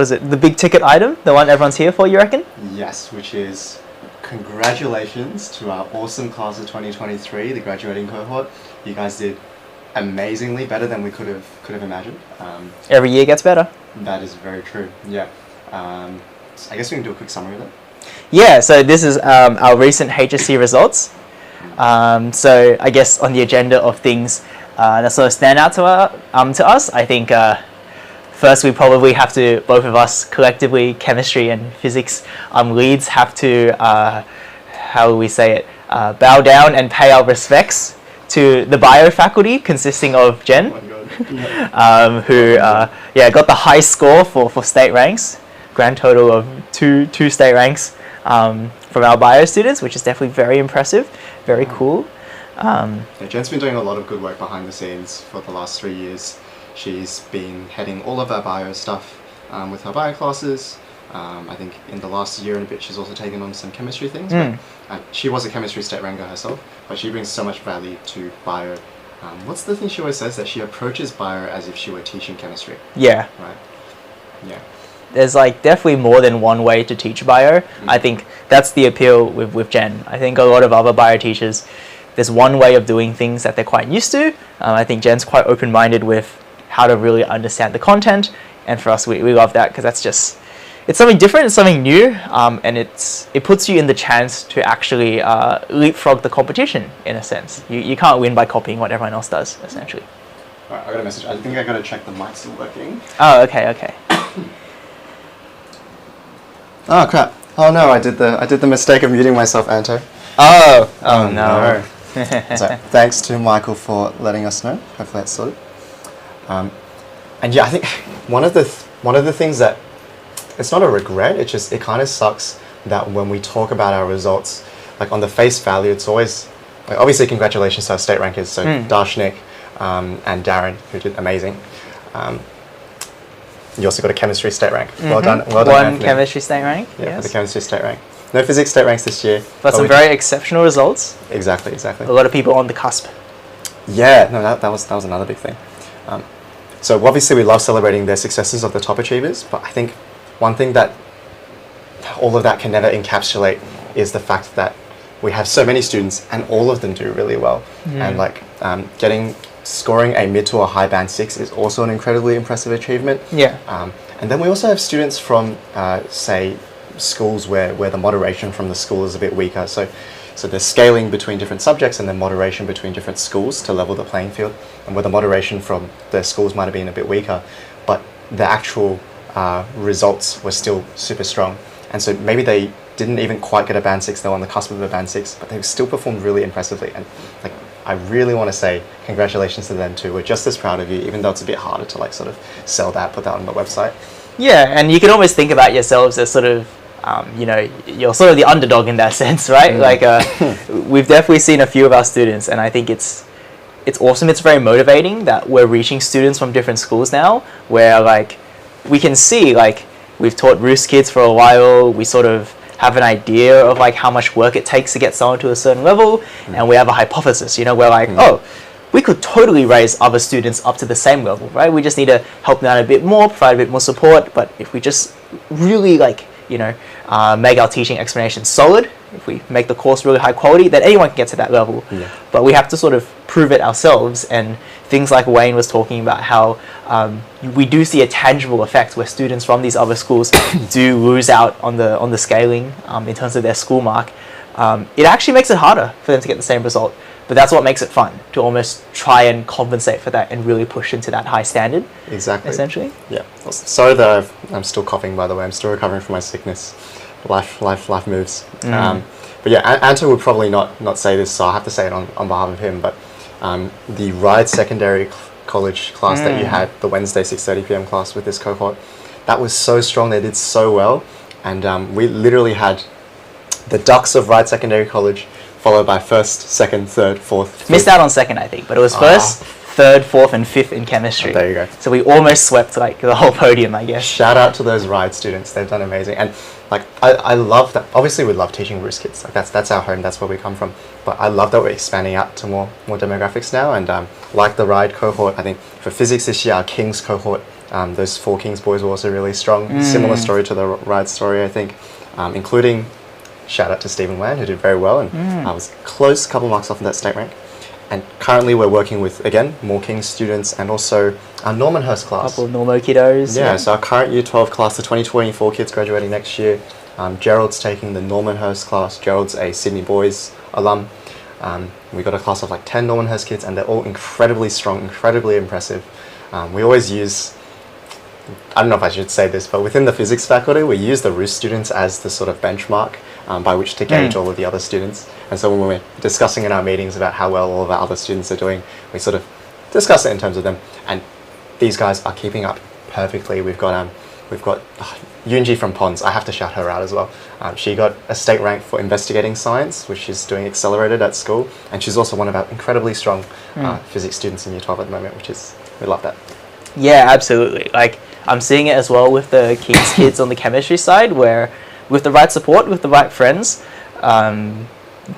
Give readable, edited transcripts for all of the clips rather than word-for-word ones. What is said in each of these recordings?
Was it the big ticket item, the one everyone's here for, you reckon? Yes, which is congratulations to our awesome class of 2023, the graduating cohort. You guys did amazingly, better than we could have imagined. Every year gets better. That is very true. Yeah. I guess we can do a quick summary of that. Yeah, so this is our recent HSC results. So I guess on the agenda of things that sort of stand out to us, I think first we probably have to, both of us collectively, chemistry and physics leads, have to, how do we say it, bow down and pay our respects to the bio faculty consisting of Jen, who got the high score for state ranks, grand total of two state ranks from our bio students, which is definitely very impressive, very cool. Jen's been doing a lot of good work behind the scenes for the last 3 years. She's been heading all of our bio stuff with her bio classes. I think in the last year and a bit she's also taken on some chemistry things. But, she was a chemistry state ranker herself, but she brings so much value to bio. What's the thing she always says? That she approaches bio as if she were teaching chemistry. Yeah. Right? Yeah. There's like definitely more than one way to teach bio. I think that's the appeal with Jen. I think a lot of other bio teachers, there's one way of doing things that they're quite used to. I think Jen's quite open-minded with how to really understand the content, and for us we love that because that's just, it's something different, it's something new, and it puts you in the chance to actually leapfrog the competition in a sense. You can't win by copying what everyone else does, essentially. Alright, I got a message. I think I gotta check the mic's still working. Oh, okay. Oh crap. Oh no, I did the mistake of muting myself, Anto. Oh no. So, thanks to Michael for letting us know. Hopefully that's sorted. And yeah, I think one of the things that, it's not a regret, it kind of sucks that when we talk about our results, like on the face value, it's always, like, obviously congratulations to our state rankers, so Darshnik and Darren, who did amazing. You also got a chemistry state rank. Well done. Well done, One Anthony. chemistry state rank. Yeah, yes. for the chemistry state rank. No physics state ranks this year. But some very exceptional results. Exactly. A lot of people on the cusp. Yeah, no, that was another big thing. So obviously we love celebrating the successes of the top achievers, but I think one thing that all of that can never encapsulate is the fact that we have so many students and all of them do really well. And like scoring a mid to a high band 6 is also an incredibly impressive achievement. Yeah. And then we also have students from, say, schools where the moderation from the school is a bit weaker. So there's scaling between different subjects and then moderation between different schools to level the playing field. And where the moderation from the schools might have been a bit weaker, but the actual results were still super strong. And so maybe they didn't even quite get a band 6, they were on the cusp of a band 6, but they still performed really impressively. And like, I really want to say congratulations to them too. We're just as proud of you, even though it's a bit harder to like sort of sell that, put that on the website. Yeah, and you can always think about yourselves as sort of, you're sort of the underdog in that sense, right? Like, we've definitely seen a few of our students, and I think it's awesome. It's very motivating that we're reaching students from different schools now, where like we can see, like, we've taught Roost kids for a while. We sort of have an idea of like how much work it takes to get someone to a certain level, and we have a hypothesis. We're like, oh, we could totally raise other students up to the same level, right? We just need to help them out a bit more, provide a bit more support. But if we just really like, make our teaching explanation solid, if we make the course really high quality, then anyone can get to that level. But we have to sort of prove it ourselves, and things like Wayne was talking about, how we do see a tangible effect where students from these other schools do lose out on the scaling in terms of their school mark. It actually makes it harder for them to get the same result, but that's what makes it fun, to almost try and compensate for that and really push into that high standard. Exactly. Essentially. Yeah. Sorry that I'm still coughing, by the way. I'm still recovering from my sickness. Life moves. But yeah, Anto would probably not say this, so I'll have to say it on behalf of him. But the Ryde Secondary College class that you had, the Wednesday 6:30 p.m. class with this cohort, that was so strong. They did so well, and we literally had the Ducks of Ryde Secondary College, followed by first, second, third, fourth. Missed out on second, I think, but it was first, third, fourth, and fifth in chemistry. Oh, there you go. So we almost swept like the whole podium, I guess. Shout out to those Ryde students; they've done amazing. And like, I love that. Obviously, we love teaching Roost kids. Like that's our home. That's where we come from. But I love that we're expanding out to more demographics now. And like the Ryde cohort, I think for physics this year, our Kings cohort Those Four Kings boys were also really strong. Similar story to the ride story, I think, including shout out to Stephen Wan, who did very well, and I was close, a couple marks off in that state rank. And currently we're working with, again, more Kings students and also our Normanhurst class. Couple of Normo kiddos. Yeah, so our current Year 12 class, the 2024 kids graduating next year, Gerald's taking the Normanhurst class. Gerald's a Sydney Boys alum. We got a class of like 10 Normanhurst kids, and they're all incredibly strong, incredibly impressive. We always use, I don't know if I should say this, but within the physics faculty, we use the RUS students as the sort of benchmark by which to gauge all of the other students. And so when we're discussing in our meetings about how well all of our other students are doing, we sort of discuss it in terms of them. And these guys are keeping up perfectly. We've got Yunji from Ponds. I have to shout her out as well. She got a state rank for investigating science, which she's doing accelerated at school, and she's also one of our incredibly strong physics students in Year 12 at the moment, we love that. Yeah, absolutely. Like, I'm seeing it as well with the Kings kids on the chemistry side, where with the right support, with the right friends,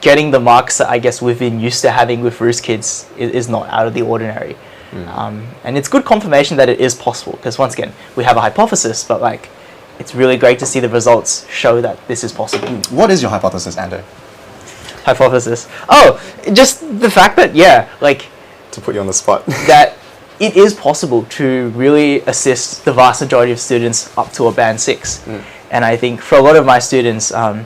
getting the marks that I guess we've been used to having with RUS kids is not out of the ordinary. And it's good confirmation that it is possible, because once again, we have a hypothesis, but like, it's really great to see the results show that this is possible. What is your hypothesis, Ando? Hypothesis? Oh, just the fact that, yeah, like... To put you on the spot. That it is possible to really assist the vast majority of students up to a band 6. And I think for a lot of my students, a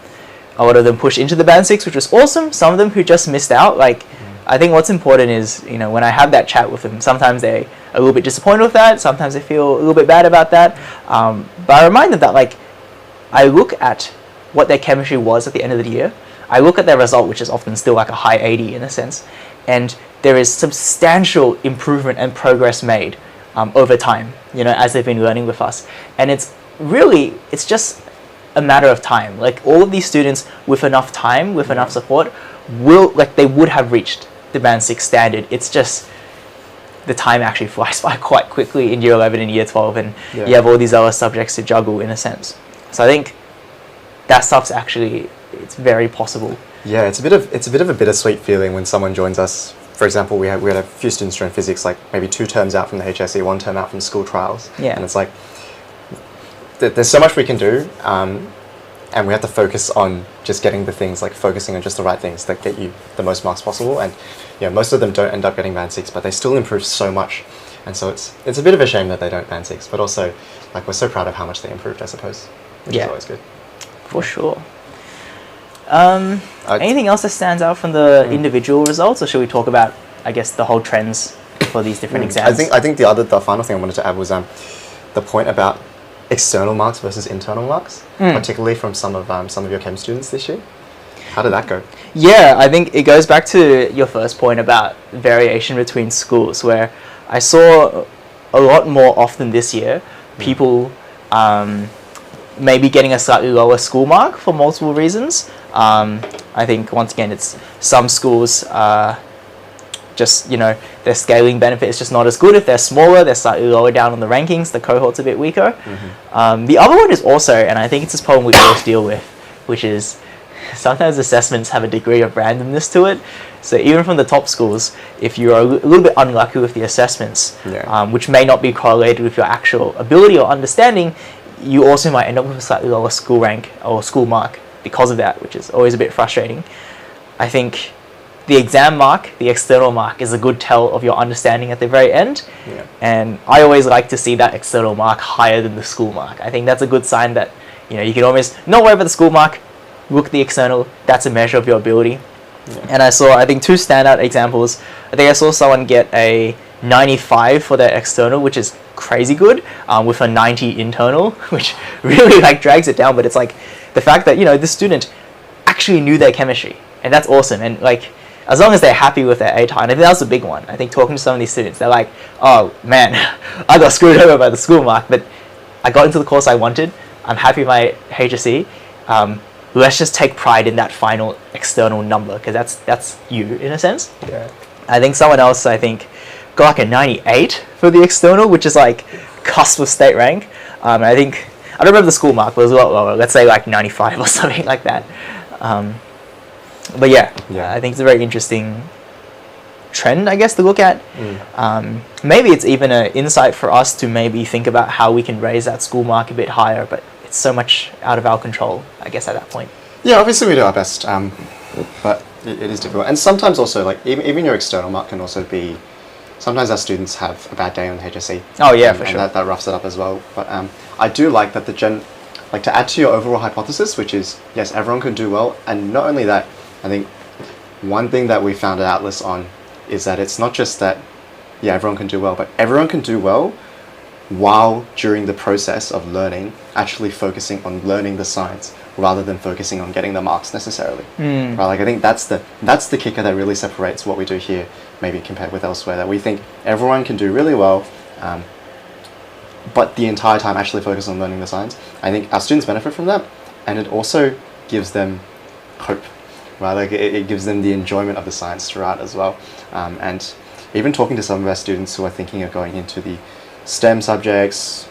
lot of them pushed into the band 6, which was awesome. Some of them who just missed out, like, I think what's important is, you know, when I have that chat with them, sometimes they're a little bit disappointed with that, sometimes they feel a little bit bad about that, but I remind them that, like, I look at what their chemistry was at the end of the year, I look at their result, which is often still like a high 80 in a sense, and there is substantial improvement and progress made over time, you know, as they've been learning with us. And it's just a matter of time. Like, all of these students with enough time, with enough support, they would have reached the band 6 standard. It's just the time actually flies by quite quickly in Year 11 and Year 12, and you have all these other subjects to juggle in a sense. So I think that stuff's actually, it's very possible. Yeah, it's a bit of a bittersweet feeling when someone joins us. For example, we had a few students join physics, like maybe 2 terms out from the HSE, 1 term out from school trials. Yeah. And it's like, there's so much we can do, and we have to focus on just getting the things, like focusing on just the right things that get you the most marks possible. And yeah, most of them don't end up getting band 6, but they still improve so much. And so it's a bit of a shame that they don't band 6, but also, like, we're so proud of how much they improved, I suppose, which is always good. For sure. Anything else that stands out from the individual results, or should we talk about, I guess, the whole trends for these different exams? I think the final thing I wanted to add was the point about external marks versus internal marks, particularly from some of your chem students this year. How did that go? Yeah, I think it goes back to your first point about variation between schools, where I saw a lot more often this year people maybe getting a slightly lower school mark for multiple reasons. I think, once again, it's some schools just, you know, their scaling benefit is just not as good. If they're smaller, they're slightly lower down on the rankings, the cohort's a bit weaker. The other one is also, and I think it's this problem we always deal with, which is sometimes assessments have a degree of randomness to it. So even from the top schools, if you're a little bit unlucky with the assessments, which may not be correlated with your actual ability or understanding, you also might end up with a slightly lower school rank or school mark because of that, which is always a bit frustrating. I think the exam mark, the external mark, is a good tell of your understanding at the very end. And I always like to see that external mark higher than the school mark. I think that's a good sign that, you know, you can almost not worry about the school mark, look at the external, that's a measure of your ability. And I saw, I think, 2 standout examples. I think I saw someone get a 95 for their external, which is crazy good, with a 90 internal, which really like drags it down. But it's like the fact that, you know, the student actually knew their chemistry, and that's awesome. And like, as long as they're happy with their ATAR, and I think that was a big one. I think talking to some of these students, they're like, oh man, I got screwed over by the school mark, but I got into the course I wanted. I'm happy with my HSE. Let's just take pride in that final external number, because that's you in a sense. I think someone else, got like a 98 for the external, which is like cusp of state rank. I don't remember the school mark, but it was a lot lower. Let's say like 95 or something like that. But yeah, I think it's a very interesting trend, I guess, to look at. Maybe it's even an insight for us to maybe think about how we can raise that school mark a bit higher, but it's so much out of our control, I guess, at that point. Yeah, obviously we do our best, but it is difficult. And sometimes also, like, even your external mark can also be, sometimes our students have a bad day on HSE. Oh yeah, for sure. And that roughs it up as well. But I do like that like to add to your overall hypothesis, which is, yes, everyone can do well. And not only that, I think one thing that we found at Atlas on is that it's not just that, yeah, everyone can do well, but everyone can do well while during the process of learning, actually focusing on learning the science rather than focusing on getting the marks necessarily. Right? Like, I think that's the kicker that really separates what we do here, maybe compared with elsewhere, that we think everyone can do really well, but the entire time actually focus on learning the science. I think our students benefit from that, and it also gives them hope, right? Like, it gives them the enjoyment of the science throughout as well. And even talking to some of our students who are thinking of going into the STEM subjects,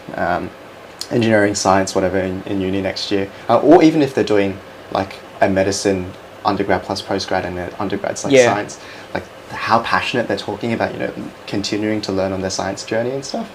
engineering, science, whatever, in uni next year, or even if they're doing like a medicine undergrad plus postgrad and their undergrad's like science, like how passionate they're talking about, you know, continuing to learn on their science journey and stuff.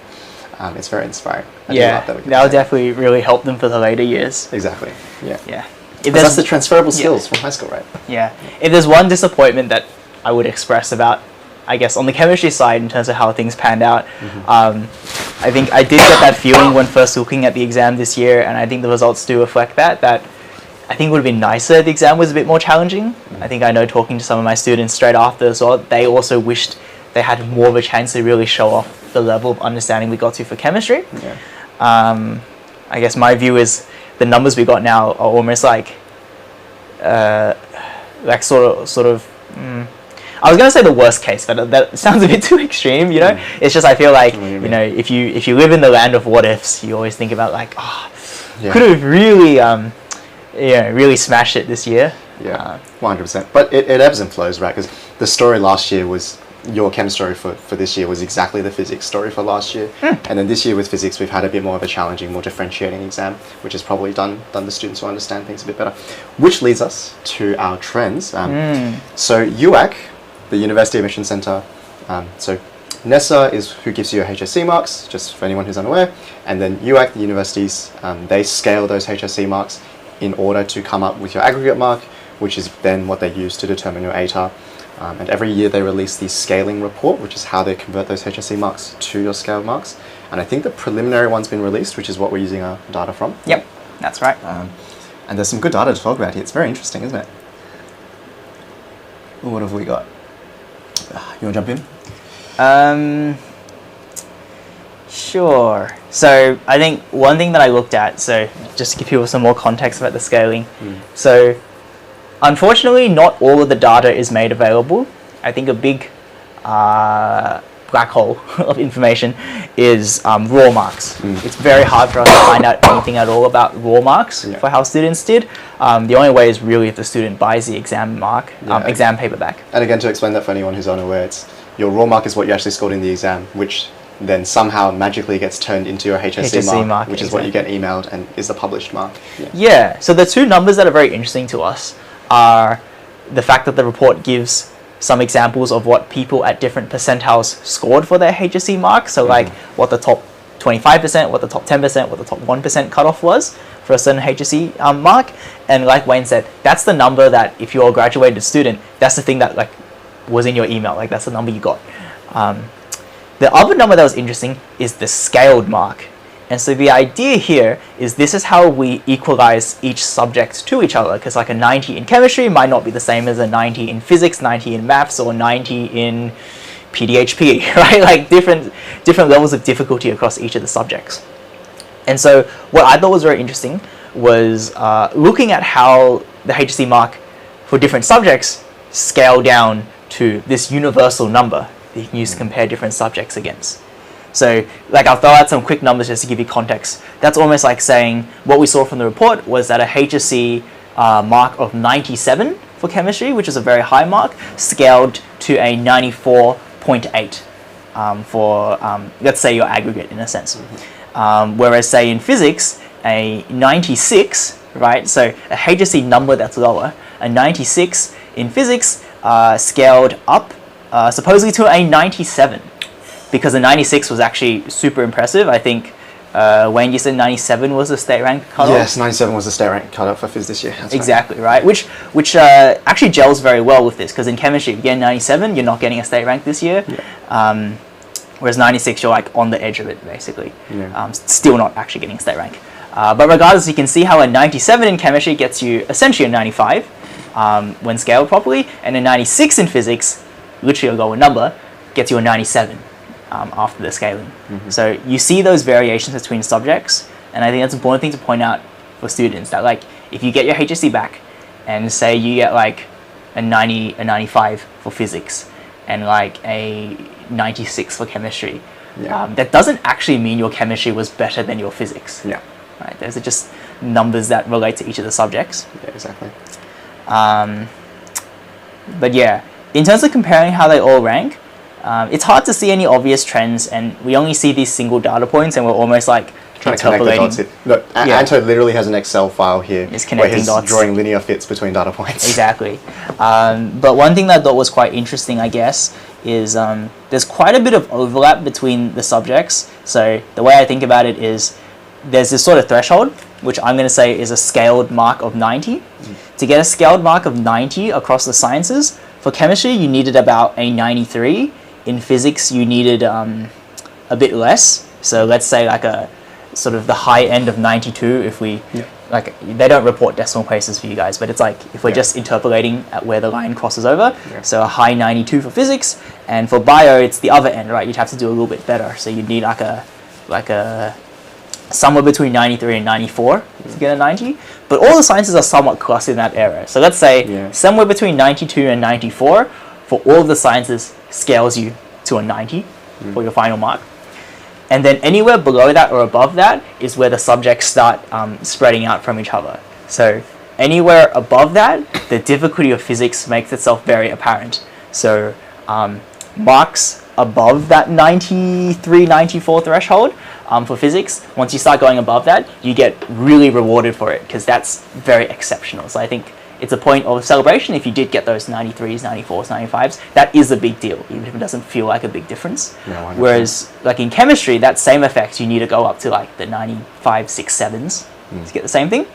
It's very inspiring. That'll definitely really help them for the later years. Exactly. Yeah. That's the transferable skills from high school, right? Yeah. If there's one disappointment that I would express about, I guess, on the chemistry side in terms of how things panned out, I think I did get that feeling when first looking at the exam this year, and I think the results do reflect that I think it would have been nicer if the exam was a bit more challenging. I think I know, talking to some of my students straight after as well, they also wished they had more of a chance to really show off the level of understanding we got to for chemistry. I guess my view is the numbers we got now are almost like sort of I was gonna say the worst case, but that sounds a bit too extreme, you know. It's just, I feel like, you know, if you live in the land of what ifs, you always think about like, could have really really smashed it this year. 100%. But it ebbs and flows, right? Because the story last year was, your chem story for this year was exactly the physics story for last year. And then this year with physics, we've had a bit more of a challenging, more differentiating exam, which has probably done the students who understand things a bit better. Which leads us to our trends. So UAC, the University Admission Centre, so NESA is who gives you your HSC marks, just for anyone who's unaware, and then UAC, the universities, they scale those HSC marks in order to come up with your aggregate mark, which is then what they use to determine your ATAR. And every year they release the scaling report, which is how they convert those HSC marks to your scaled marks. And I think the preliminary one's been released, which is what we're using our data from. Yep, that's right. And there's some good data to talk about here. It's very interesting, isn't it? What have we got? You want to jump in? Sure. So I think one thing that I looked at, so just to give people some more context about the scaling. So unfortunately, not all of the data is made available. I think a big black hole of information is raw marks. It's very hard for us to find out anything at all about raw marks for how students did. The only way is really if the student buys the exam mark, exam paper back. And again, to explain that for anyone who's unaware, it's your raw mark is what you actually scored in the exam, which then somehow magically gets turned into your HSC mark, which is what you get emailed and is the published mark. So the two numbers that are very interesting to us are the fact that the report gives some examples of what people at different percentiles scored for their HSC mark. So like what the top 25%, what the top 10%, what the top 1% cutoff was for a certain HSC mark. And like Wayne said, that's the number that if you're a graduated student, that's the thing that like was in your email. Like that's the number you got. The other number that was interesting is the scaled mark. And so the idea here is this is how we equalize each subject to each other, because like a 90 in chemistry might not be the same as a 90 in physics, 90 in maths, or 90 in PDHP, right? Like different levels of difficulty across each of the subjects. And so what I thought was very interesting was looking at how the HSC mark for different subjects scale down to this universal number that you can use to compare different subjects against. So like I'll throw out some quick numbers just to give you context. That's almost like saying what we saw from the report was that a HSC mark of 97 for chemistry, which is a very high mark, scaled to a 94.8 for let's say your aggregate in a sense. Whereas say in physics, a 96, right? So a HSC number that's lower, a 96 in physics scaled up supposedly to a 97, because the 96 was actually super impressive. I think Wayne, you said 97 was the state rank cutoff? Yes, 97 was the state rank cutoff for Phys this year. That's exactly, right? Which actually gels very well with this, because in chemistry, if you get 97, you're not getting a state rank this year. Yeah. Whereas 96, you're like on the edge of it, basically. Yeah. Still not actually getting a state rank. But regardless, you can see how a 97 in chemistry gets you essentially a 95 when scaled properly, and a 96 in physics, literally a lower number, gets you a 97 after the scaling. So you see those variations between subjects, and I think that's an important thing to point out for students, that like if you get your HSC back and say you get like a 90, a 95 for physics and like a 96 for chemistry, that doesn't actually mean your chemistry was better than your physics. Yeah. Right? Those are just numbers that relate to each of the subjects. Yeah, exactly. But yeah, in terms of comparing how they all rank, it's hard to see any obvious trends, and we only see these single data points, and we're almost like trying to connect the dots. Look, Anto literally has an Excel file here where he's drawing linear fits between data points. Exactly. But one thing that I thought was quite interesting, I guess, is there's quite a bit of overlap between the subjects. So the way I think about it is there's this sort of threshold, which I'm going to say is a scaled mark of 90. To get a scaled mark of 90 across the sciences, for chemistry you needed about a 93. In physics you needed a bit less. So let's say like a sort of the high end of 92 if we, like they don't report decimal places for you guys, but it's like if we're just interpolating at where the line crosses over. So a high 92 for physics, and for bio it's the other end, right? You'd have to do a little bit better. So you'd need like a somewhere between 93 and 94 to get a 90. But all the sciences are somewhat close in that area. So let's say somewhere between 92 and 94 for all of the sciences scales you to a 90 for your final mark. And then anywhere below that or above that is where the subjects start spreading out from each other. So anywhere above that, the difficulty of physics makes itself very apparent. So marks above that 93, 94 threshold for physics, once you start going above that, you get really rewarded for it, because that's very exceptional. So I think it's a point of celebration if you did get those 93s, 94s, 95s. That is a big deal, even if it doesn't feel like a big difference. Whereas like in chemistry, that same effect, you need to go up to like the 95, 6, 7s to get the same thing.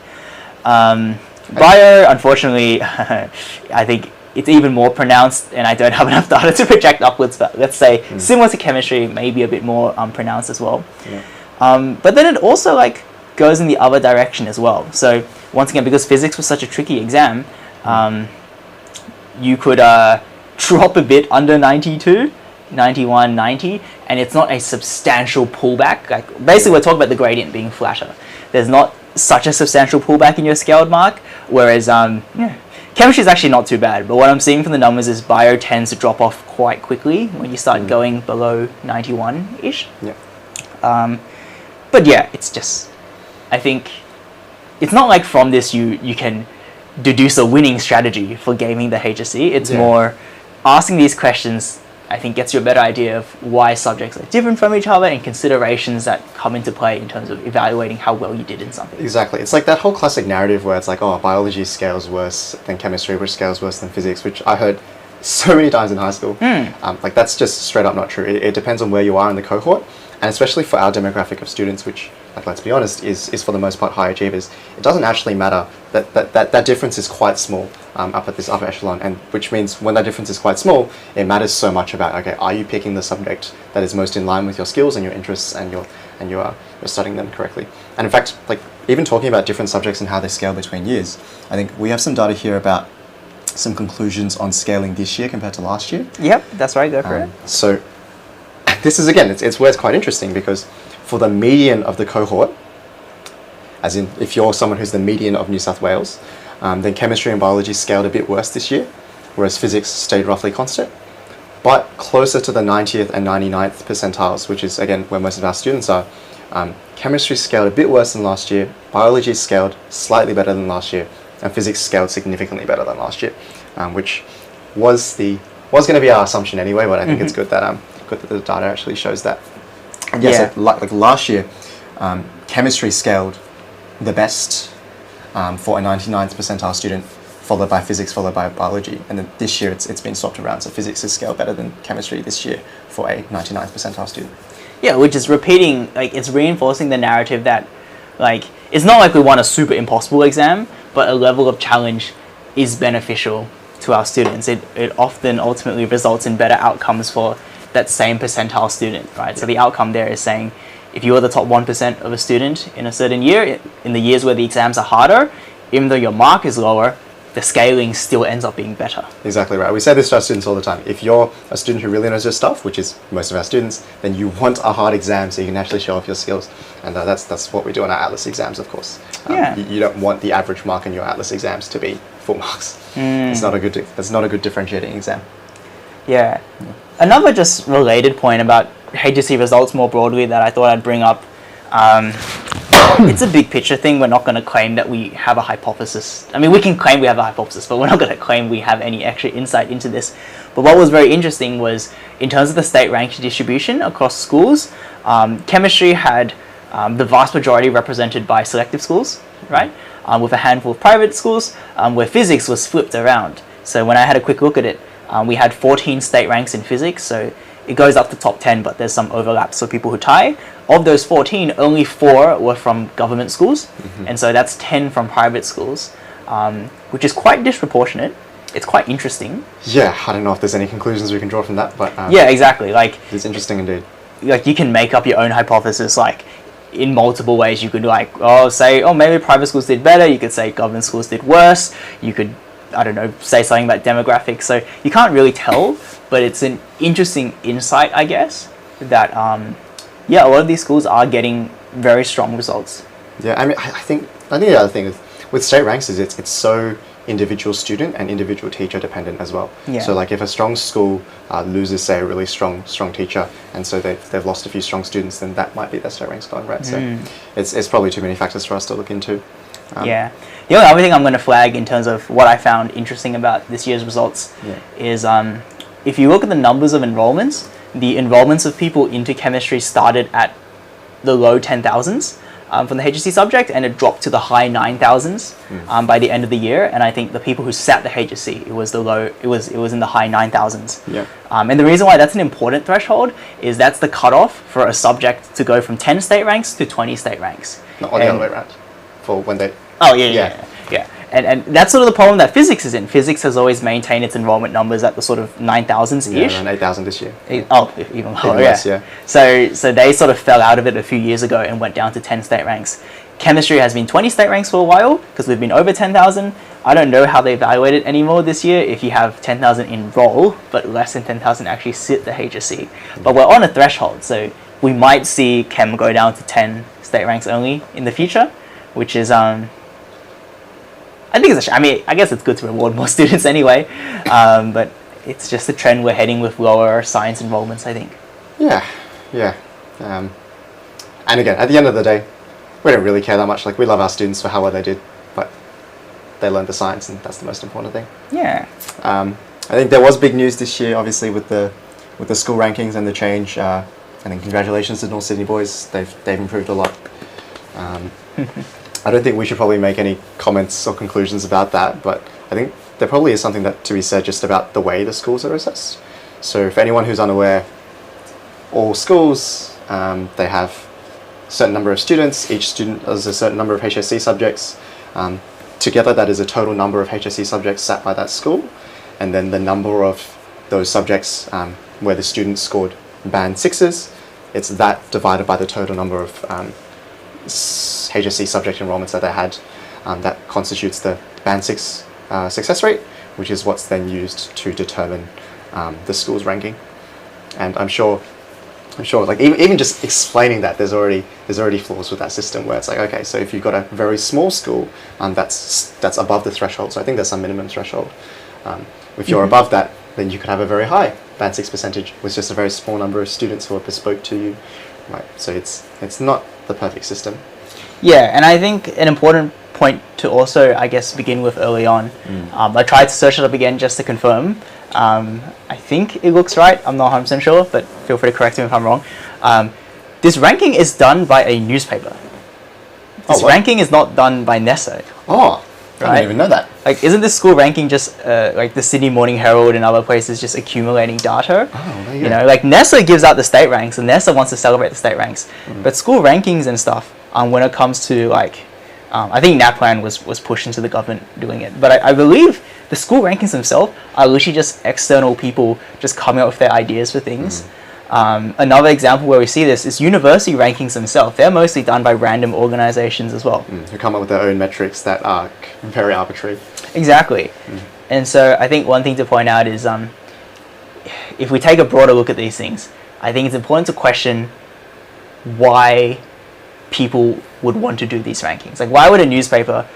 Bio, unfortunately, I think it's even more pronounced, and I don't have enough data to project upwards, but let's say similar to chemistry, maybe a bit more pronounced as well. But then it also like goes in the other direction as well. So once again, because physics was such a tricky exam, you could drop a bit under 92, 91, 90, and it's not a substantial pullback. Like basically we're talking about the gradient being flatter. There's not such a substantial pullback in your scaled mark, whereas chemistry is actually not too bad, but what I'm seeing from the numbers is bio tends to drop off quite quickly when you start going below 91-ish. But yeah, it's just, I think, it's not like from this you can deduce a winning strategy for gaming the HSC. It's more asking these questions, I think, gets you a better idea of why subjects are different from each other and considerations that come into play in terms of evaluating how well you did in something. Exactly. It's like that whole classic narrative where it's like, oh, biology scales worse than chemistry, which scales worse than physics, which I heard so many times in high school. Like that's just straight up not true. It depends on where you are in the cohort, and especially for our demographic of students, which, like, let's be honest, is for the most part high achievers. It doesn't actually matter that difference is quite small up at this upper echelon, and which means when that difference is quite small, it matters so much about, okay, are you picking the subject that is most in line with your skills and your interests, and you're studying them correctly. And in fact, like even talking about different subjects and how they scale between years, I think we have some data here about some conclusions on scaling this year compared to last year. Yep, that's right, go for it. So this is, again, it's where it's quite interesting, because for the median of the cohort, as in if you're someone who's the median of New South Wales, then chemistry and biology scaled a bit worse this year, whereas physics stayed roughly constant, but closer to the 90th and 99th percentiles, which is, again, where most of our students are. Chemistry scaled a bit worse than last year, biology scaled slightly better than last year, and physics scaled significantly better than last year, which was going to be our assumption anyway, but I think it's good that the data actually shows that. And yes, like last year, chemistry scaled the best for a 99th percentile student followed by physics, followed by biology. And then this year it's been swapped around. So physics is scaled better than chemistry this year for a 99th percentile student. Yeah, which is repeating, like, it's reinforcing the narrative that, like, it's not like we want a super impossible exam, but a level of challenge is beneficial to our students. It often ultimately results in better outcomes for that same percentile student, right? So the outcome there is saying, if you are the top 1% of a student in a certain year, in the years where the exams are harder, even though your mark is lower, the scaling still ends up being better. Exactly right. We say this to our students all the time. If you're a student who really knows your stuff, which is most of our students, then you want a hard exam so you can actually show off your skills. And that's what we do in our Atlas exams, of course. You don't want the average mark in your Atlas exams to be full marks. It's not a good differentiating exam. Yeah. Another just related point about HSC results more broadly that I thought I'd bring up. It's a big picture thing. We're not going to claim that we have a hypothesis. I mean, we can claim we have a hypothesis, but we're not going to claim we have any extra insight into this. But what was very interesting was, in terms of the state ranking distribution across schools, chemistry had the vast majority represented by selective schools, right? With a handful of private schools, where physics was flipped around. So when I had a quick look at it, we had 14 state ranks in physics, so it goes up to top 10, but there's some overlaps for people who tie. Of those 14, only 4 were from government schools, and so that's 10 from private schools, which is quite disproportionate. It's quite interesting. Yeah, I don't know if there's any conclusions we can draw from that, but yeah, exactly. Like, it's interesting indeed. Like, you can make up your own hypothesis, like, in multiple ways. You could, like, say, maybe private schools did better. You could say government schools did worse. You could, I don't know, say something about demographics. So you can't really tell, but it's an interesting insight, I guess, that a lot of these schools are getting very strong results. Yeah, I mean, I think the other thing is, with state ranks is it's so individual student and individual teacher dependent as well. Yeah. So like if a strong school loses, say, a really strong teacher, and so they've lost a few strong students, then that might be their state ranks going, right? So it's probably too many factors for us to look into. Yeah. The only other thing I'm going to flag in terms of what I found interesting about this year's results is if you look at the numbers of enrollments, the enrollments of people into chemistry started at the low 10,000s from the HSC subject, and it dropped to the high 9,000s by the end of the year. And I think the people who sat the HSC, it was in the high 9,000s. Yeah. And the reason why that's an important threshold is that's the cutoff for a subject to go from 10 state ranks to 20 state ranks. Not on the other way around. For when they... Oh, yeah. And that's sort of the problem that physics is in. Physics has always maintained its enrollment numbers at the sort of 9,000s-ish. Yeah, around 8,000 this year. Even lower, less, yeah. So they sort of fell out of it a few years ago and went down to 10 state ranks. Chemistry has been 20 state ranks for a while because we've been over 10,000. I don't know how they evaluate it anymore this year if you have 10,000 enroll, but less than 10,000 actually sit the HSC. But we're on a threshold, so we might see Chem go down to 10 state ranks only in the future, which is... I think it's I guess it's good to reward more students anyway, but it's just a trend we're heading with lower science enrollments, I think. Yeah. And again, at the end of the day, we don't really care that much. Like, we love our students for how well they did, but they learned the science, and that's the most important thing. Yeah. I think there was big news this year, obviously, with the school rankings and the change. I think congratulations to North Sydney boys. They've improved a lot. I don't think we should probably make any comments or conclusions about that, but I think there probably is something that to be said just about the way the schools are assessed. So for anyone who's unaware, all schools, they have a certain number of students. Each student has a certain number of HSC subjects. Together, that is a total number of HSC subjects sat by that school, and then the number of those subjects where the students scored band 6s, it's that divided by the total number of HSC subject enrollments that they had. That constitutes the band 6 success rate, which is what's then used to determine the school's ranking. And I'm sure like even just explaining that, there's already flaws with that system, where it's like, okay, so if you've got a very small school, that's above the threshold. So I think there's some minimum threshold. If you're above that, then you could have a very high band 6 percentage with just a very small number of students who are bespoke to you. Right. So it's not the perfect system. Yeah, and I think an important point to also, I guess, begin with early on. I tried to search it up again just to confirm. I think it looks right. I'm not 100% sure, but feel free to correct me if I'm wrong. This ranking is done by a newspaper. This ranking is not done by NESO. Oh. I didn't even know that. Like, isn't this school ranking just like the Sydney Morning Herald and other places just accumulating data? Oh, there You know, like NESA gives out the state ranks, and NESA wants to celebrate the state ranks. But school rankings and stuff, when it comes to like, I think NAPLAN was pushed into the government doing it. But I believe the school rankings themselves are literally just external people just coming up with their ideas for things. Another example where we see this is university rankings themselves. They're mostly done by random organizations as well. Who come up with their own metrics that are very arbitrary. Exactly. And so I think one thing to point out is if we take a broader look at these things, I think it's important to question why people would want to do these rankings. Like, why would a newspaper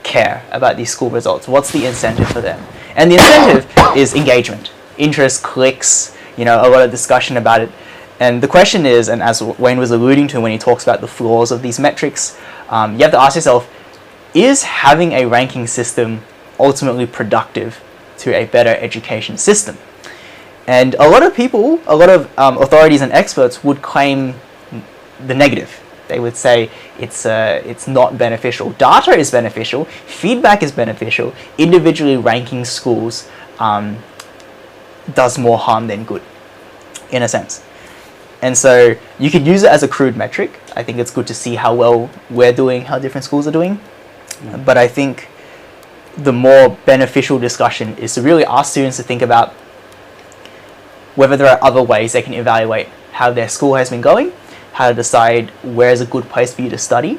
care about these school results? What's the incentive for them? And the incentive is engagement, interest, clicks, you know, a lot of discussion about it. And the question is, and as Wayne was alluding to when he talks about the flaws of these metrics, you have to ask yourself, is having a ranking system ultimately productive to a better education system? And a lot of people, a lot of authorities and experts would claim the negative. They would say it's not beneficial. Data is beneficial, feedback is beneficial, individually ranking schools does more harm than good, in a sense. And so you could use it as a crude metric. I think it's good to see how well we're doing, how different schools are doing. But I think the more beneficial discussion is to really ask students to think about whether there are other ways they can evaluate how their school has been going, how to decide where is a good place for you to study.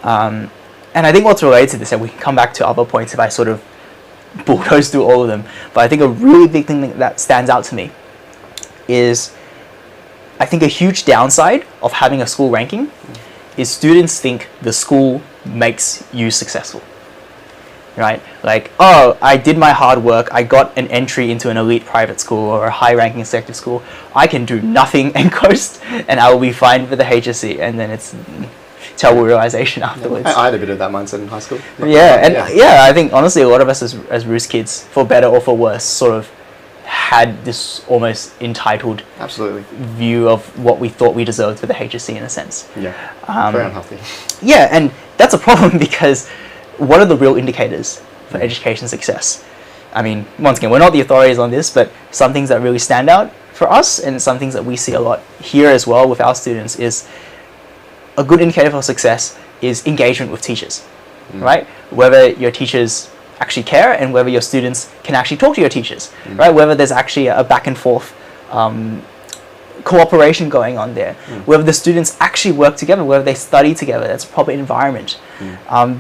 And I think what's related to this, and we can come back to other points if I sort of bulldoze through all of them, but I think a really big thing that stands out to me is, I think a huge downside of having a school ranking is students think the school makes you successful, right? Like, oh, I did my hard work, I got an entry into an elite private school or a high-ranking selective school, I can do nothing and coast, and I will be fine for the HSC, and then it's terrible realization afterwards. I had a bit of that mindset in high school. I think honestly a lot of us as Roost kids, for better or for worse, sort of had this almost entitled view of what we thought we deserved for the HSC in a sense. Very unhealthy. Yeah, and that's a problem because what are the real indicators for education success? I mean, once again, we're not the authorities on this, but some things that really stand out for us and some things that we see a lot here as well with our students is a good indicator for success is engagement with teachers, right? Whether your teachers actually care and whether your students can actually talk to your teachers, right? Whether there's actually a back and forth cooperation going on there, whether the students actually work together, whether they study together, that's a proper environment.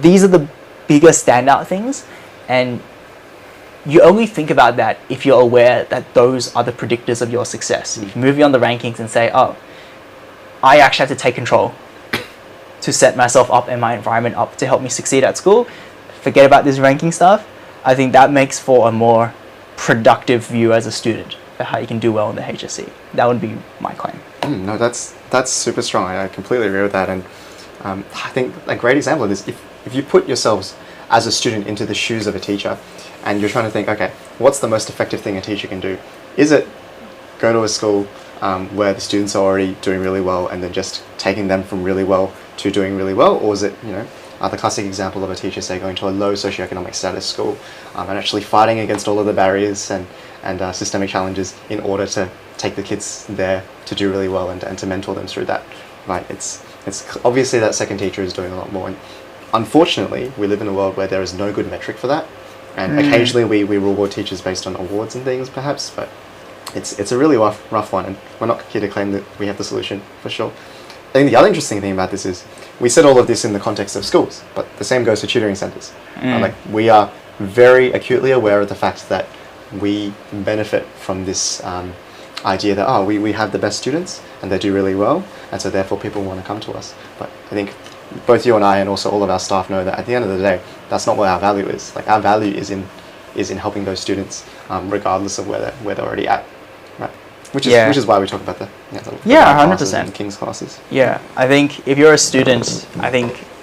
These are the bigger standout things, and you only think about that if you're aware that those are the predictors of your success. If you move beyond the rankings and say, oh, I actually have to take control to set myself up and my environment up to help me succeed at school, forget about this ranking stuff, I think that makes for a more productive view as a student for how you can do well in the HSC. That would be my claim. No, that's super strong. I completely agree with that. And I think a great example of this, if you put yourselves as a student into the shoes of a teacher and you're trying to think, okay, what's the most effective thing a teacher can do? Is it go to a school where the students are already doing really well and then just taking them from really well to doing really well? Or is it, you know, the classic example of a teacher, say, going to a low socioeconomic status school and actually fighting against all of the barriers and systemic challenges in order to take the kids there to do really well and to mentor them through that, right? It's obviously that second teacher is doing a lot more. And unfortunately, we live in a world where there is no good metric for that. And occasionally we reward teachers based on awards and things, perhaps, but it's a really rough one, and we're not here to claim that we have the solution, for sure. I think the other interesting thing about this is we said all of this in the context of schools, but the same goes for tutoring centres. Like, we are very acutely aware of the fact that we benefit from this idea that, we have the best students and they do really well, and so therefore people want to come to us. But I think both you and I and also all of our staff know that at the end of the day, that's not what our value is. Like, our value is in helping those students regardless of where they're already at. Right. Which is why we talk about the 100% King's classes. Yeah, I think if you're a student,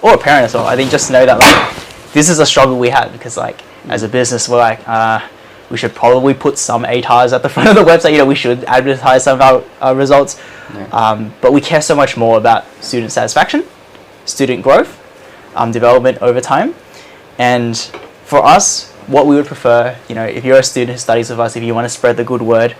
or a parent as well, I think just know that like this is a struggle we have because like as a business we're like we should probably put some ATARs at the front of the website. You know, we should advertise some of our results, but we care so much more about student satisfaction, student growth, development over time, And for us, what we would prefer, if you're a student who studies with us, if you want to spread the good word,